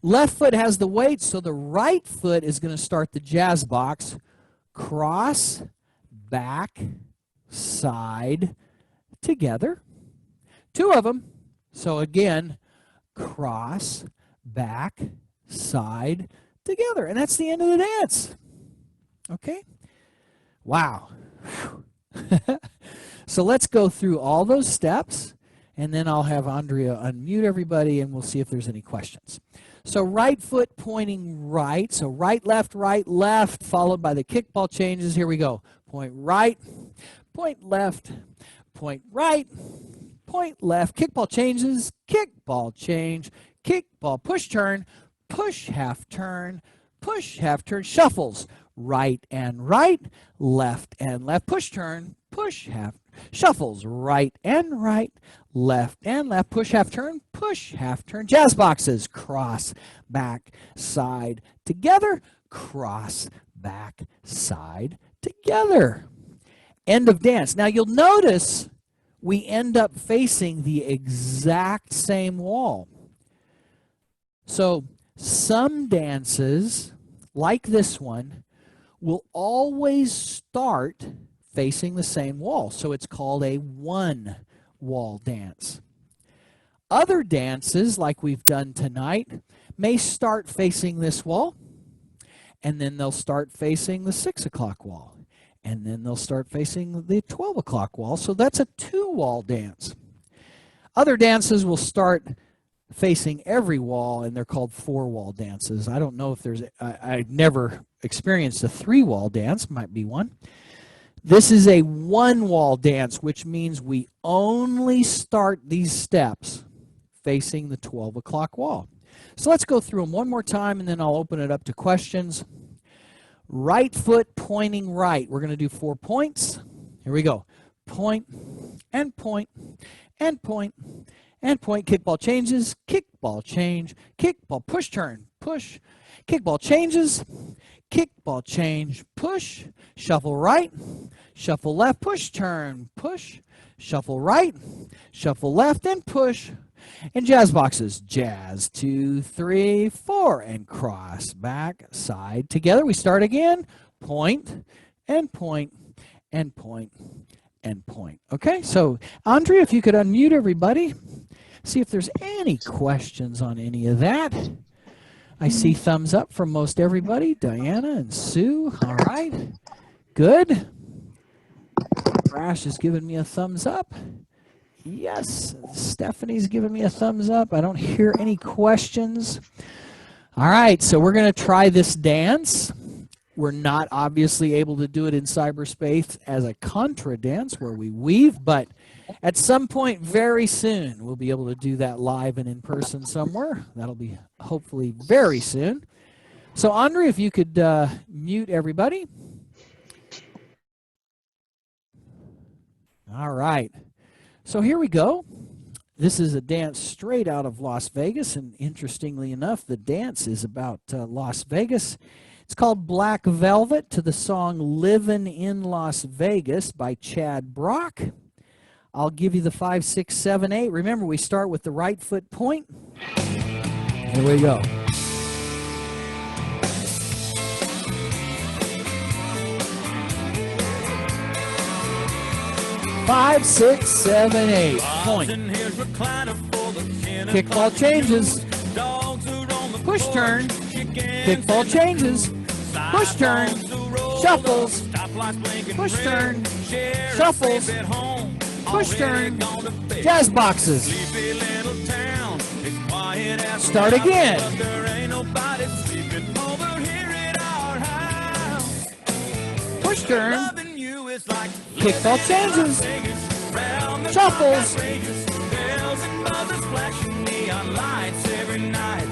Left foot has the weight, so the right foot is going to start the jazz box. Cross, back, side, together. 2 of them. So again, cross, back, side, together. And that's the end of the dance. Okay? Wow. So let's go through all those steps, and then I'll have Andrea unmute everybody, and we'll see if there's any questions. So right foot pointing right. So right, left, followed by the kickball changes. Here we go. Point right, point left, point right, point left. Kickball changes, kickball change, kickball push turn, push half turn, push half turn, shuffles. Right and right, left and left, push turn, push half, shuffles, right and right, left and left, push half turn, jazz boxes, cross, back, side, together, cross, back, side, together. End of dance. Now you'll notice we end up facing the exact same wall. So some dances, like this one, will always start facing the same wall. So it's called a one-wall dance. Other dances, like we've done tonight, may start facing this wall, and then they'll start facing the 6 o'clock wall, and then they'll start facing the 12 o'clock wall. So that's a 2-wall dance. Other dances will start facing every wall, and they're called 4-wall dances. I don't know if there's, I've never experienced a 3-wall dance, might be one. This is a 1-wall dance, which means we only start these steps facing the 12 o'clock wall. So let's go through them one more time, and then I'll open it up to questions. Right foot pointing right. We're going to do 4 points. Here we go. Point, and point, and point, and point. Kickball changes, kickball change, kickball push turn, push, kickball changes, kickball change, push, shuffle right, shuffle left, push turn, push, shuffle right, shuffle left, and push. And jazz boxes, jazz, 2, 3, 4, and cross, back, side, together. We start again, point, and point, and point, and point. Okay, so Andrea, if you could unmute everybody, see if there's any questions on any of that. I see thumbs up from most everybody. Diana and Sue, all right, good. Rash is giving me a thumbs up. Yes, Stephanie's giving me a thumbs up. I don't hear any questions. All right, so we're going to try this dance. We're not obviously able to do it in cyberspace as a contra dance where we weave, but at some point very soon we'll be able to do that live and in person somewhere. That'll be hopefully very soon. So Andre, if you could mute everybody. All right. So here we go. This is a dance straight out of Las Vegas, and interestingly enough, the dance is about Las Vegas. It's called Black Velvet to the song Livin' in Las Vegas by Chad Brock. I'll give you the 5, 6, 7, 8. Remember, we start with the right foot point. Here we go. 5, 6, 7, 8. Point. Kickball changes. Push turn. Kickball changes. Push turn. Shuffles. Push turn. Shuffles. Push turn. Jazz boxes. quiet as Start again. but there ain't nobody sleeping over here at our house. Push turn. Loving you is like Kickball changes. Shuffles. Bells and buzzers flashing neon lights every night.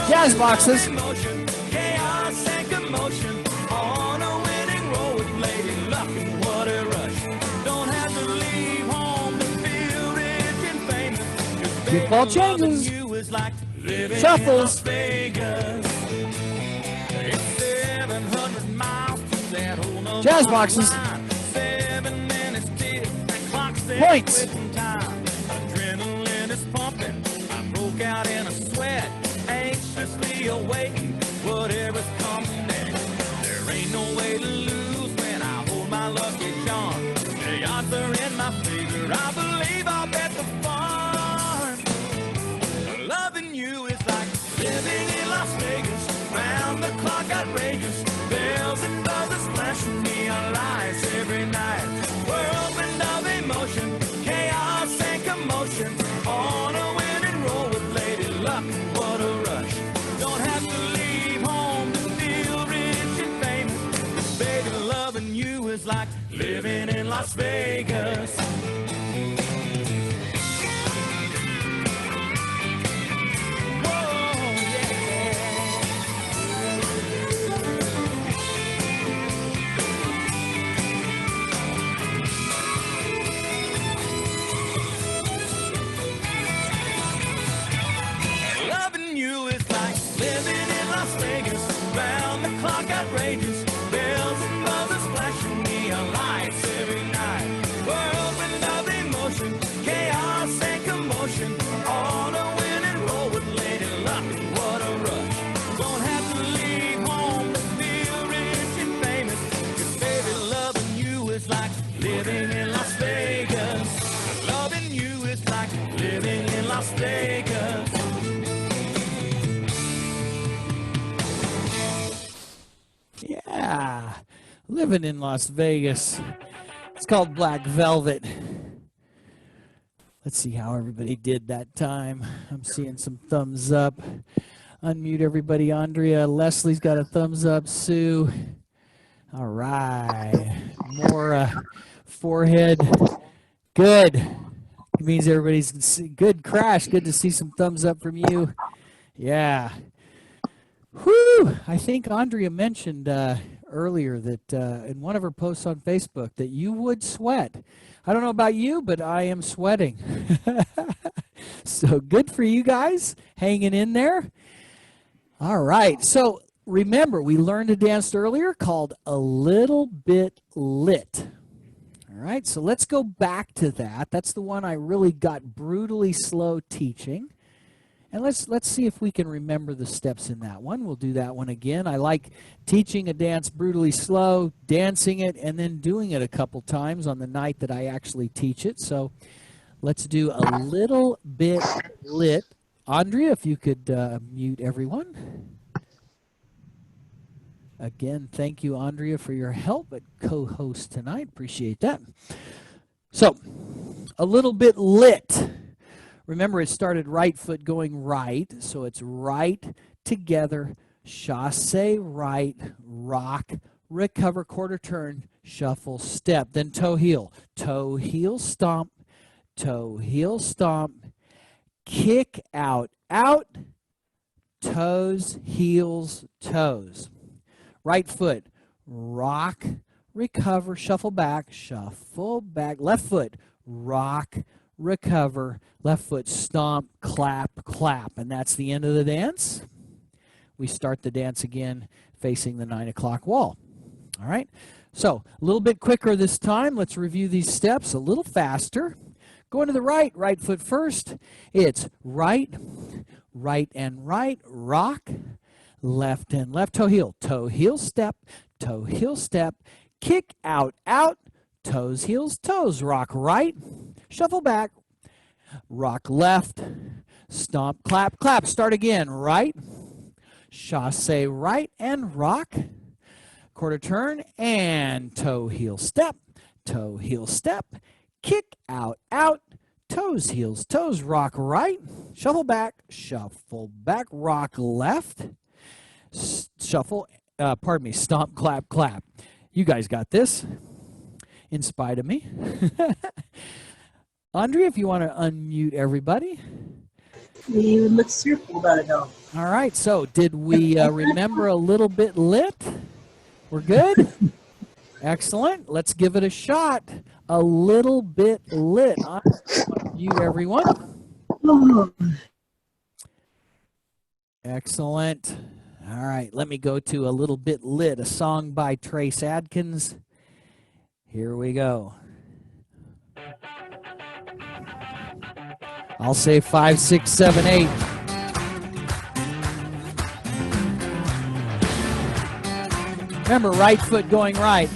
Jazz boxes. Emotion, chaos and commotion. On a winning roll with Lady Luck and what a rush. Don't have to leave home to feel rich and famous. 'Cause baby, Kickball changes. loving you is like living Shuffles. in Las Vegas. It's 700 miles to that whole nother Jazz boxes. line. 7 minutes till that clock says Points. quitting time. Adrenaline is pumping. I broke out in a sweat, anxiously awaiting whatever's coming next. There ain't no way to lose when I hold my lucky charm. The odds are in my favor. I believe I'll bet the farm. Loving you is like living in Las Vegas. Round the clock outrageous. Bells and buzzers flashing neon lights every night. Whirlwind of emotion, chaos and commotion. On a winning roll with Lady Luck, what a rush. Don't have to leave home to feel rich and famous. 'Cause baby, loving you is like living in Las Vegas. Whoa, yeah. Loving you is like living in Las Vegas. Round the clock outrageous. Bells and buzzers flashing neon lights every night. Whirlwind of emotion, chaos and commotion. On a winning roll with Lady Luck, what a rush. Don't have to leave home to feel rich and famous. 'Cause baby, loving you is like living in Las Vegas. Loving you is like living in Las Vegas. Yeah, living in Las Vegas. It's called Black Velvet. Let's see how everybody did that time. I'm seeing some thumbs up. Unmute everybody. Andrea, Leslie's got a thumbs up. Sue. All right. More forehead. Good. It means everybody's good. Crash. Good to see some thumbs up from you. Yeah. Whew! I think Andrea mentioned earlier that in one of her posts on Facebook that you would sweat. I don't know about you, but I am sweating. So good for you guys hanging in there. All right. So remember, we learned a dance earlier called A Little Bit Lit. All right. So let's go back to that. That's the one I really got brutally slow teaching. And let's see if we can remember the steps in that one. We'll do that one again. I like teaching a dance brutally slow, dancing it, and then doing it a couple times on the night that I actually teach it. So let's do A Little Bit Lit. Andrea, if you could mute everyone. Again, thank you, Andrea, for your help at co-host tonight. Appreciate that. So, A Little Bit Lit. Remember, it started right foot going right, so it's right together, chasse right, rock, recover, quarter turn, shuffle, step, then toe, heel, stomp, toe, heel, stomp, kick out, out, toes, heels, toes. Right foot, rock, recover, shuffle back, left foot, rock, recover, left foot, stomp, clap, clap. And that's the end of the dance. We start the dance again facing the 9 o'clock wall. All right, so a little bit quicker this time. Let's review these steps a little faster. Going to the right, right foot first. It's right, right and right, rock, left and left, toe, heel, step, kick out, out, toes, heels, toes, rock right, shuffle back, rock left, stomp, clap, clap. Start again, right, chasse right and rock, quarter turn and toe, heel, step, kick out, out, toe, toes, heels, toes, rock right, shuffle back, rock left, shuffle, pardon me, stomp, clap, clap. You guys got this, in spite of me. Andrea, if you want to unmute everybody. Let's hear about it now. All right, so did we remember a little bit lit? We're good? Excellent. Let's give it a shot. A little bit lit. I'm going to mute everyone. Excellent. All right, let me go to A Little Bit Lit, a song by Trace Adkins. Here we go. I'll say 5, 6, 7, 8. Remember, right foot going right.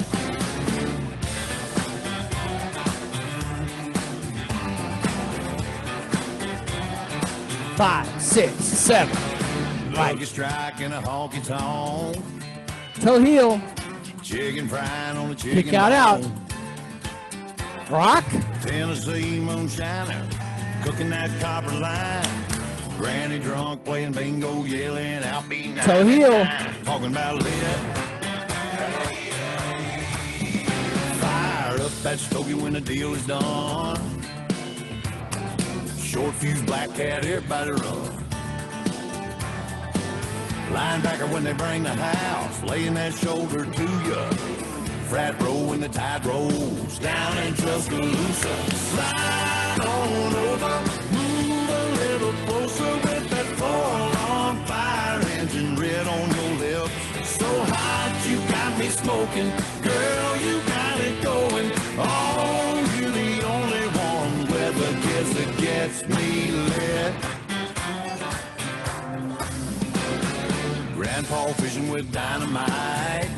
5, 6, 7. Right. Strike and a honky tonk. Toe heel. Chicken frying on the chicken. Kick out. Rock. Tennessee moonshiner. Cooking that copper line. Granny drunk playing bingo, yelling out be nice. Toe heel. Talking about lit. Fire up that stogie when the deal is done. Short fuse black cat, everybody run. Linebacker when they bring the house, laying that shoulder to ya. Frat row when the tide rolls down in Tuscaloosa. Slide on over, move a little closer with that 4-alarm fire engine red on your lip. So hot you got me smoking, girl, you got it going. Oh, you're the only one with a kiss that gets me lit. Grandpa fishing with dynamite.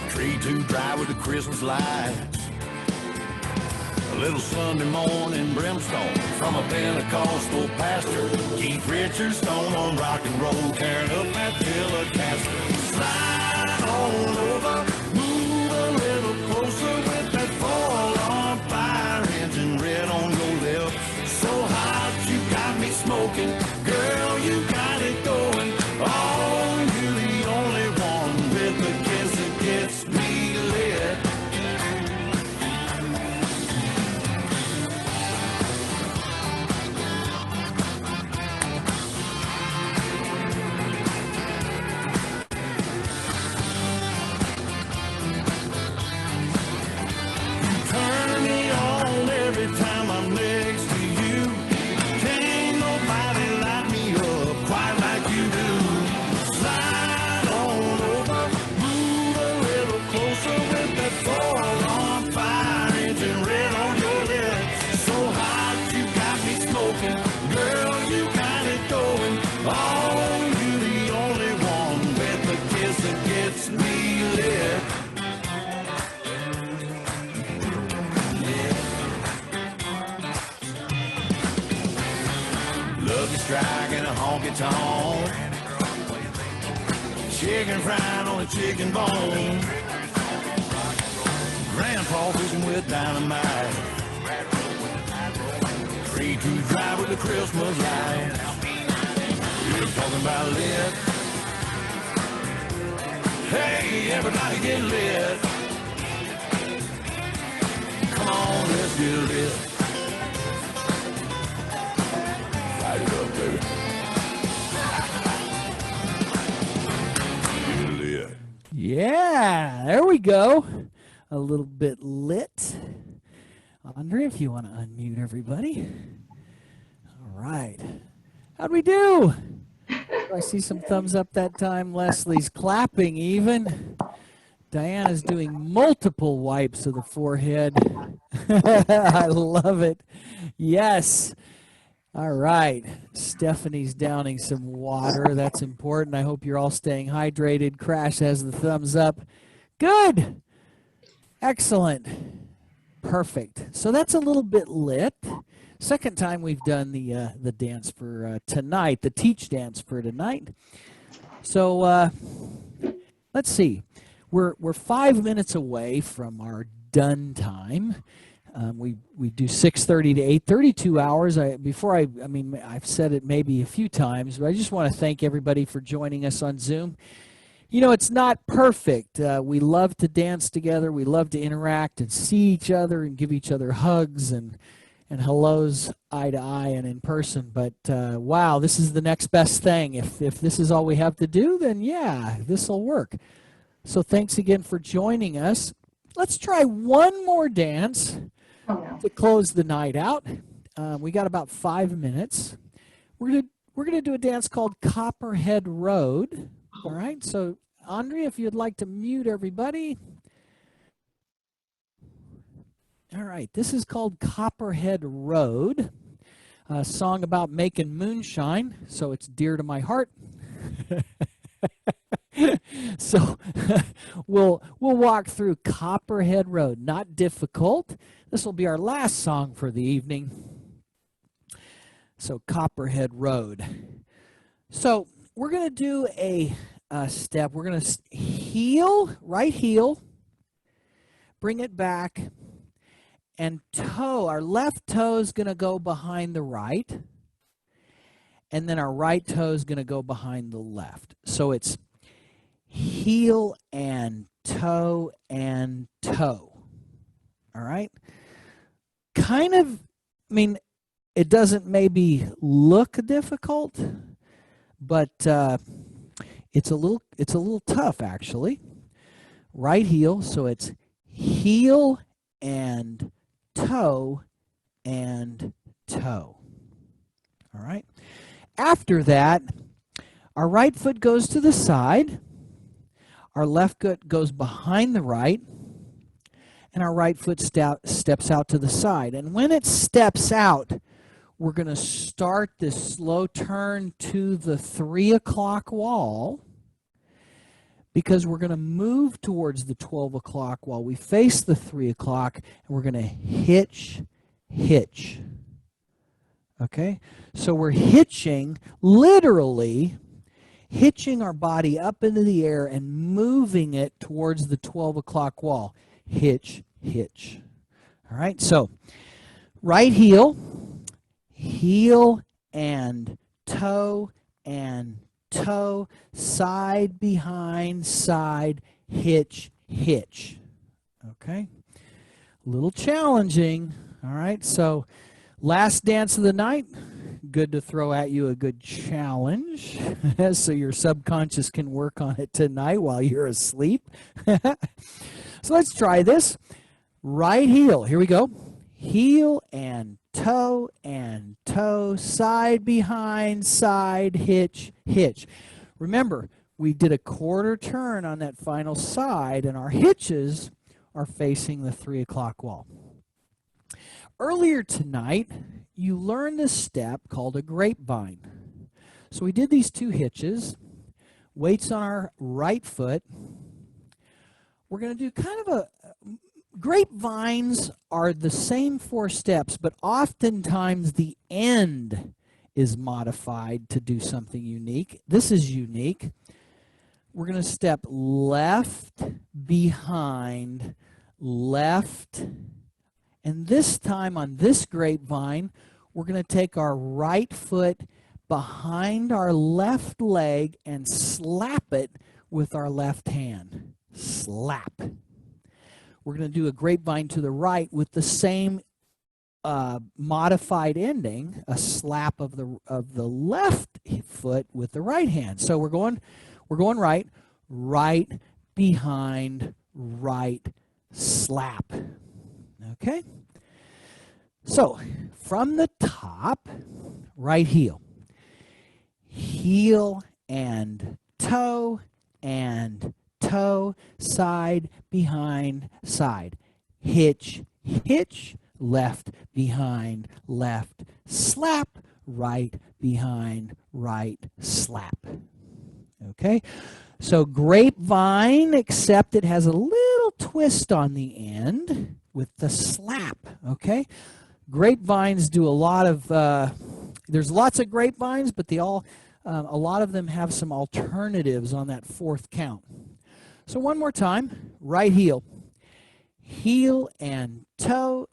Tree too dry with the Christmas lights. A little Sunday morning brimstone from a Pentecostal pastor. Keith Richards stone on rock and roll, tearing up that Telecaster. Slide on over, move a little closer with that 4-alarm fire engine red on your lip. So hot you got me smoking, girl, you got it going. Oh, you're the only one with the kiss that gets me lit. You turn me on every time I'm next to you. Can't nobody light me up quite like you do. Slide on over, move a little closer with that 4-alarm fire engine red on your lip. So hot you got me smoking, girl, you got it going. Oh, you're the only one with the kiss that gets me lit. Love you striking a honky tonk. Chicken frying on a chicken bone. Grandpa fishing with dynamite. Tree too dry with the Christmas lights. You're talking about lit. Hey, everybody get lit. Come on, let's get lit. Light it up, baby. Get lit. Yeah, there we go. A little bit lit. Andre, if you want to unmute everybody. All right. How'd we do? I see some thumbs up that time. Leslie's clapping even. Diana's doing multiple wipes of the forehead. I love it. Yes. All right. Stephanie's downing some water. That's important. I hope you're all staying hydrated. Crash has the thumbs up. Good. Excellent. Perfect. So that's a little bit lit. Second time we've done the dance for tonight, the teach dance for tonight. So let's see. We're 5 minutes away from our done time. We do 6:30 to 8:30, 2 hours. I mean, I've said it maybe a few times, but I just want to thank everybody for joining us on Zoom. You know, it's not perfect. We love to dance together. We love to interact and see each other and give each other hugs and hellos eye to eye and in person. But wow, this is the next best thing. If this is all we have to do, then yeah, this will work. So thanks again for joining us. Let's try one more dance to close the night out. We got about 5 minutes. We're gonna do a dance called Copperhead Road. All right. So Andrea, if you'd like to mute everybody. All right. This is called Copperhead Road, a song about making moonshine. So it's dear to my heart. So we'll walk through Copperhead Road. Not difficult. This will be our last song for the evening. So Copperhead Road. So we're going to do a step. We're going to heel, right heel, bring it back, and toe. Our left toe is going to go behind the right, and then our right toe is going to go behind the left. So it's heel and toe and toe. All right? Kind of, I mean, it doesn't maybe look difficult, but it's a little tough actually. Right heel, so it's heel and toe and toe. All right? After that, our right foot goes to the side. Our left foot goes behind the right, and our right foot steps out to the side. And when it steps out, we're going to start this slow turn to the 3 o'clock wall, because we're going to move towards the 12 o'clock while we face the 3 o'clock, and we're going to hitch. Okay? So we're hitching, literally hitching our body up into the air and moving it towards the 12 o'clock wall. Hitch. All right, so right heel, heel and toe, side, behind, side, hitch. Okay, a little challenging. All right, so last dance of the night. Good to throw at you a good challenge so your subconscious can work on it tonight while you're asleep. So let's try this. Right heel. Here we go. Heel and toe, side, behind, side, hitch. Remember, we did a quarter turn on that final side, and our hitches are facing the 3 o'clock wall. Earlier tonight, you learned a step called a grapevine. So we did these 2 hitches, weights on our right foot. We're going to do kind of a, grapevines are the same 4 steps, but oftentimes the end is modified to do something unique. This is unique. We're going to step left, behind, left, and this time on this grapevine, we're going to take our right foot behind our left leg and slap it with our left hand. Slap. We're going to do a grapevine to the right with the same modified ending, a slap of the left foot with the right hand. So we're going right, behind, right, slap. Okay? So, from the top, right heel. Heel and toe, side, behind, side. Hitch, left, behind, left, slap, right, behind, right, slap. Okay? So, grapevine, except it has a little twist on the end with the slap, okay? Grapevines do a lot of, there's lots of grapevines, but a lot of them have some alternatives on that 4th count. So one more time, right heel. heel and toe,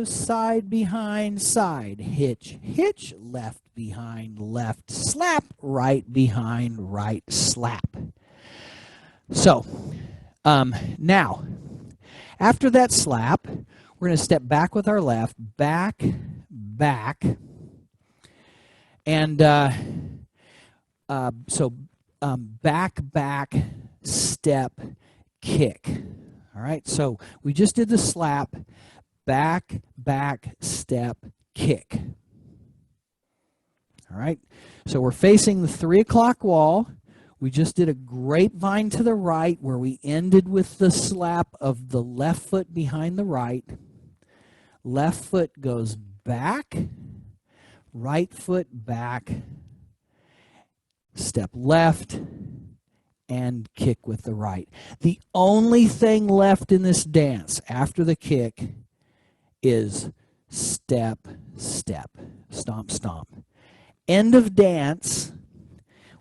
side behind side, hitch, hitch, left behind left, slap, right behind right, slap. So now, after that slap, we're going to step back with our left, back, back, and back, back, step, kick. All right, so we just did the slap, back, back, step, kick. All right, so we're facing the 3 o'clock wall. We just did a grapevine to the right where we ended with the slap of the left foot behind the right. Left foot goes back, right foot back, step left, and kick with the right. The only thing left in this dance after the kick is step, step, stomp, stomp. End of dance,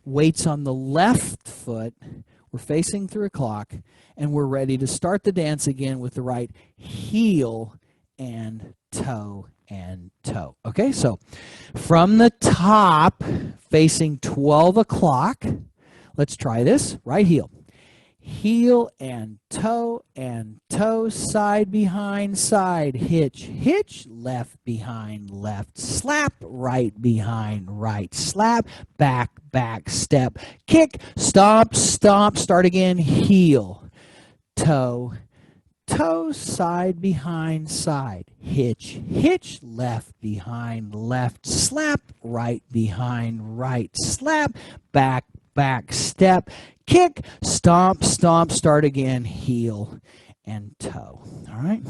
weights on the left foot. We're facing 3 o'clock, and we're ready to start the dance again with the right heel and toe and toe. Okay, so from the top, facing 12 o'clock, let's try this. Right heel. Heel and toe, side behind side, hitch, hitch, left behind left, slap, right behind right, slap, back, back, step, kick, stomp, stomp, start again, heel, toe, toe, side behind side, hitch, hitch, left behind left, slap, right behind right, slap, back, back, step, kick, stomp, stomp, start again, heel and toe. All right,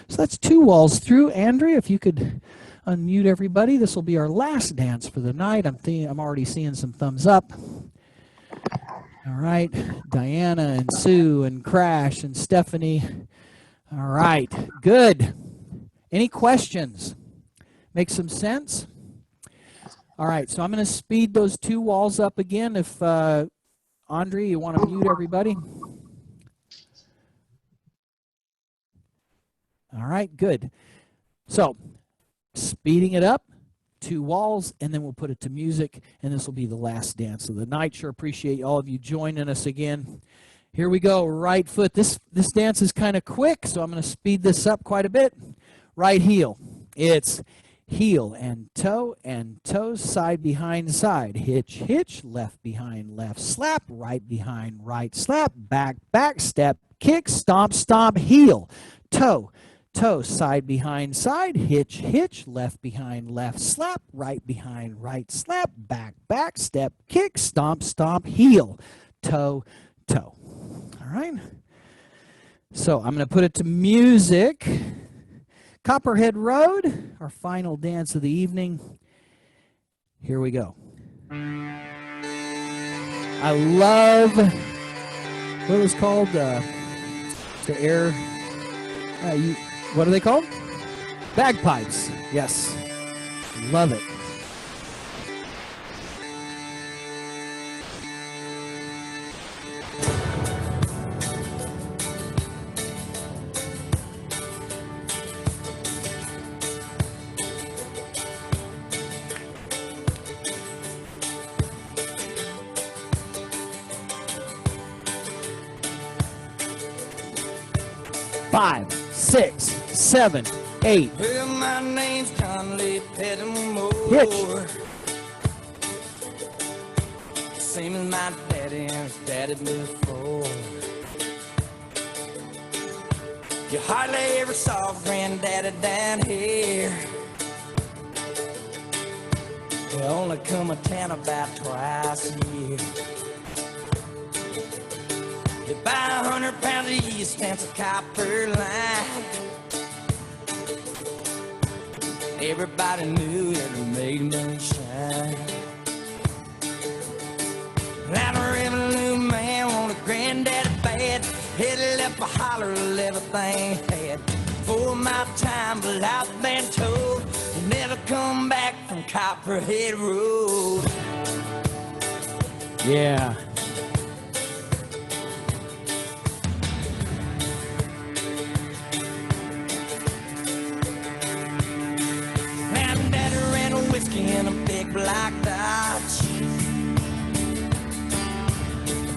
so that's 2 walls through. Andrea, if you could unmute everybody, this will be our last dance for the night. I'm already seeing some thumbs up. All right, Diana and Sue and Crash and Stephanie. All right, good. Any questions? Make some sense? All right, so I'm going to speed those 2 walls up again. If Andre, you want to mute everybody? All right, good. So speeding it up, 2 walls, and then we'll put it to music, and this will be the last dance of the night. Sure appreciate all of you joining us again. Here we go, right foot. This dance is kind of quick, so I'm going to speed this up quite a bit. Right heel. It's heel and toe, side behind side, hitch, hitch, left behind left, slap, right behind right, slap, back, back, step, kick, stomp, stomp, heel, toe, toe, side behind side, hitch, hitch, left behind left, slap, right behind right, slap, back, back, step, kick, stomp, stomp, heel, toe, toe. All right, so I'm going to put it to music. Copperhead Road, our final dance of the evening. Here we go. I love, what it was called, the air, what are they called? Bagpipes, yes. Love it. Five, 6, 7, 8. Well, my name's Conley Pettimore. Hitch. Same as my daddy and his daddy before. You hardly ever saw granddaddy down here. They only come to town about twice a year. You buy 100 pounds of yeast, fence a copper line. Everybody knew that it made moonshine. Now the revenue man wanted granddaddy bad. Headed up a holler of everything he had. For my time, but I've been told you never come back from Copperhead Road. Yeah. black Dodge.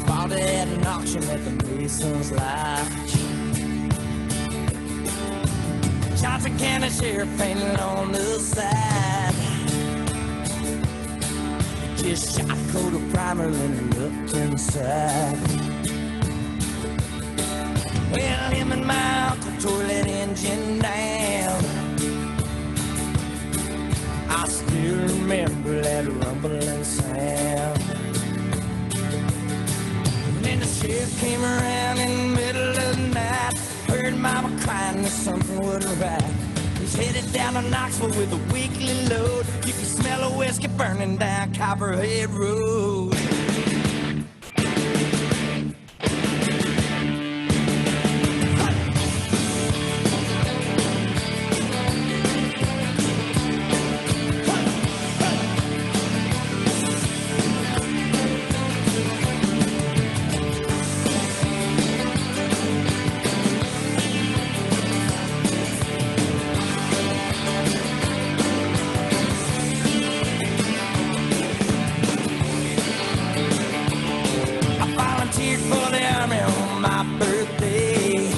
Bought it at an auction at the Mason's Lodge. Johnson County Sheriff painted on the side. Just shot a coat of primer and looked inside. Well, him and my uncle tore that engine down. I still remember that rumbling sound. And then the sheriff came around in the middle of the night. Heard mama crying that something wasn't right. He's headed down to Knoxville with a weekly load. You can smell a whiskey burning down Copperhead Road. For the army on my birthday.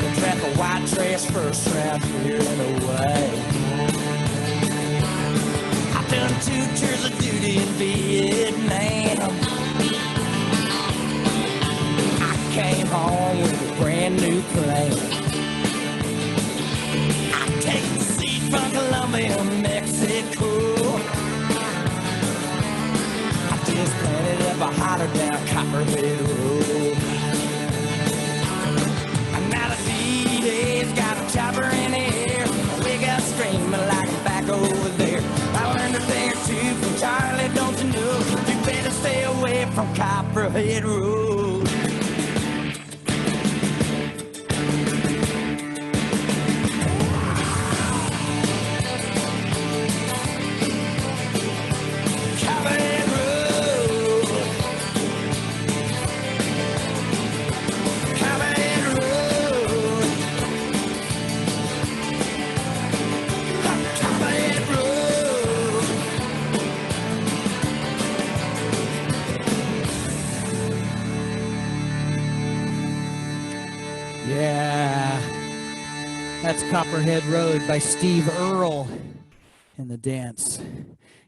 The track of white trash first round here and away. I've done 2 tours of duty in Vietnam. I came home with a brand new plane. I take the seat from Colombia, Mexico. Just planted up a hotter down Copperhead Road. And now the D-Day's got a chopper in the air. We got screaming like I'm back over there. I learned a thing or two from Charlie, don't you know? You better stay away from Copperhead Road. Yeah, that's Copperhead Road by Steve Earle, and the dance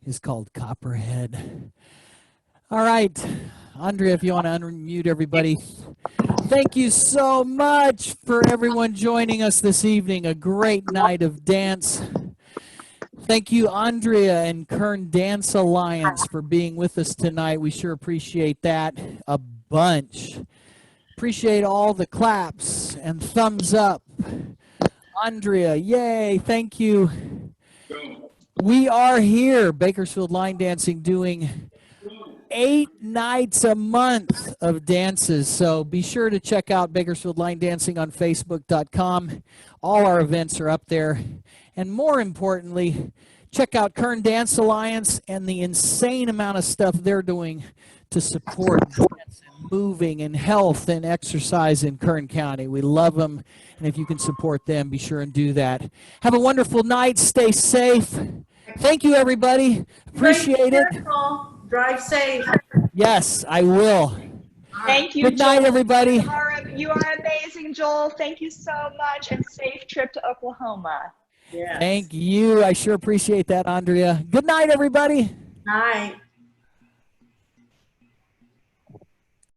is called Copperhead. All right, Andrea, if you want to unmute everybody. Thank you so much for everyone joining us this evening. A great night of dance. Thank you, Andrea and Kern Dance Alliance, for being with us tonight. We sure appreciate that a bunch. Appreciate all the claps and thumbs up. Andrea, yay, thank you. We are here, Bakersfield Line Dancing, doing 8 nights a month of dances. So be sure to check out Bakersfield Line Dancing on Facebook.com. All our events are up there. And more importantly, check out Kern Dance Alliance and the insane amount of stuff they're doing to support dance and moving and health and exercise in Kern County. We love them, and if you can support them, be sure and do that. Have a wonderful night. Stay safe. Thank you, everybody. Appreciate it. Drive safe. Yes, I will. Thank you, Good night, Joel. everybody. You are amazing, Joel. Thank you so much, and safe trip to Oklahoma. Yes. Thank you. I sure appreciate that, Andrea. Good night, everybody. Night.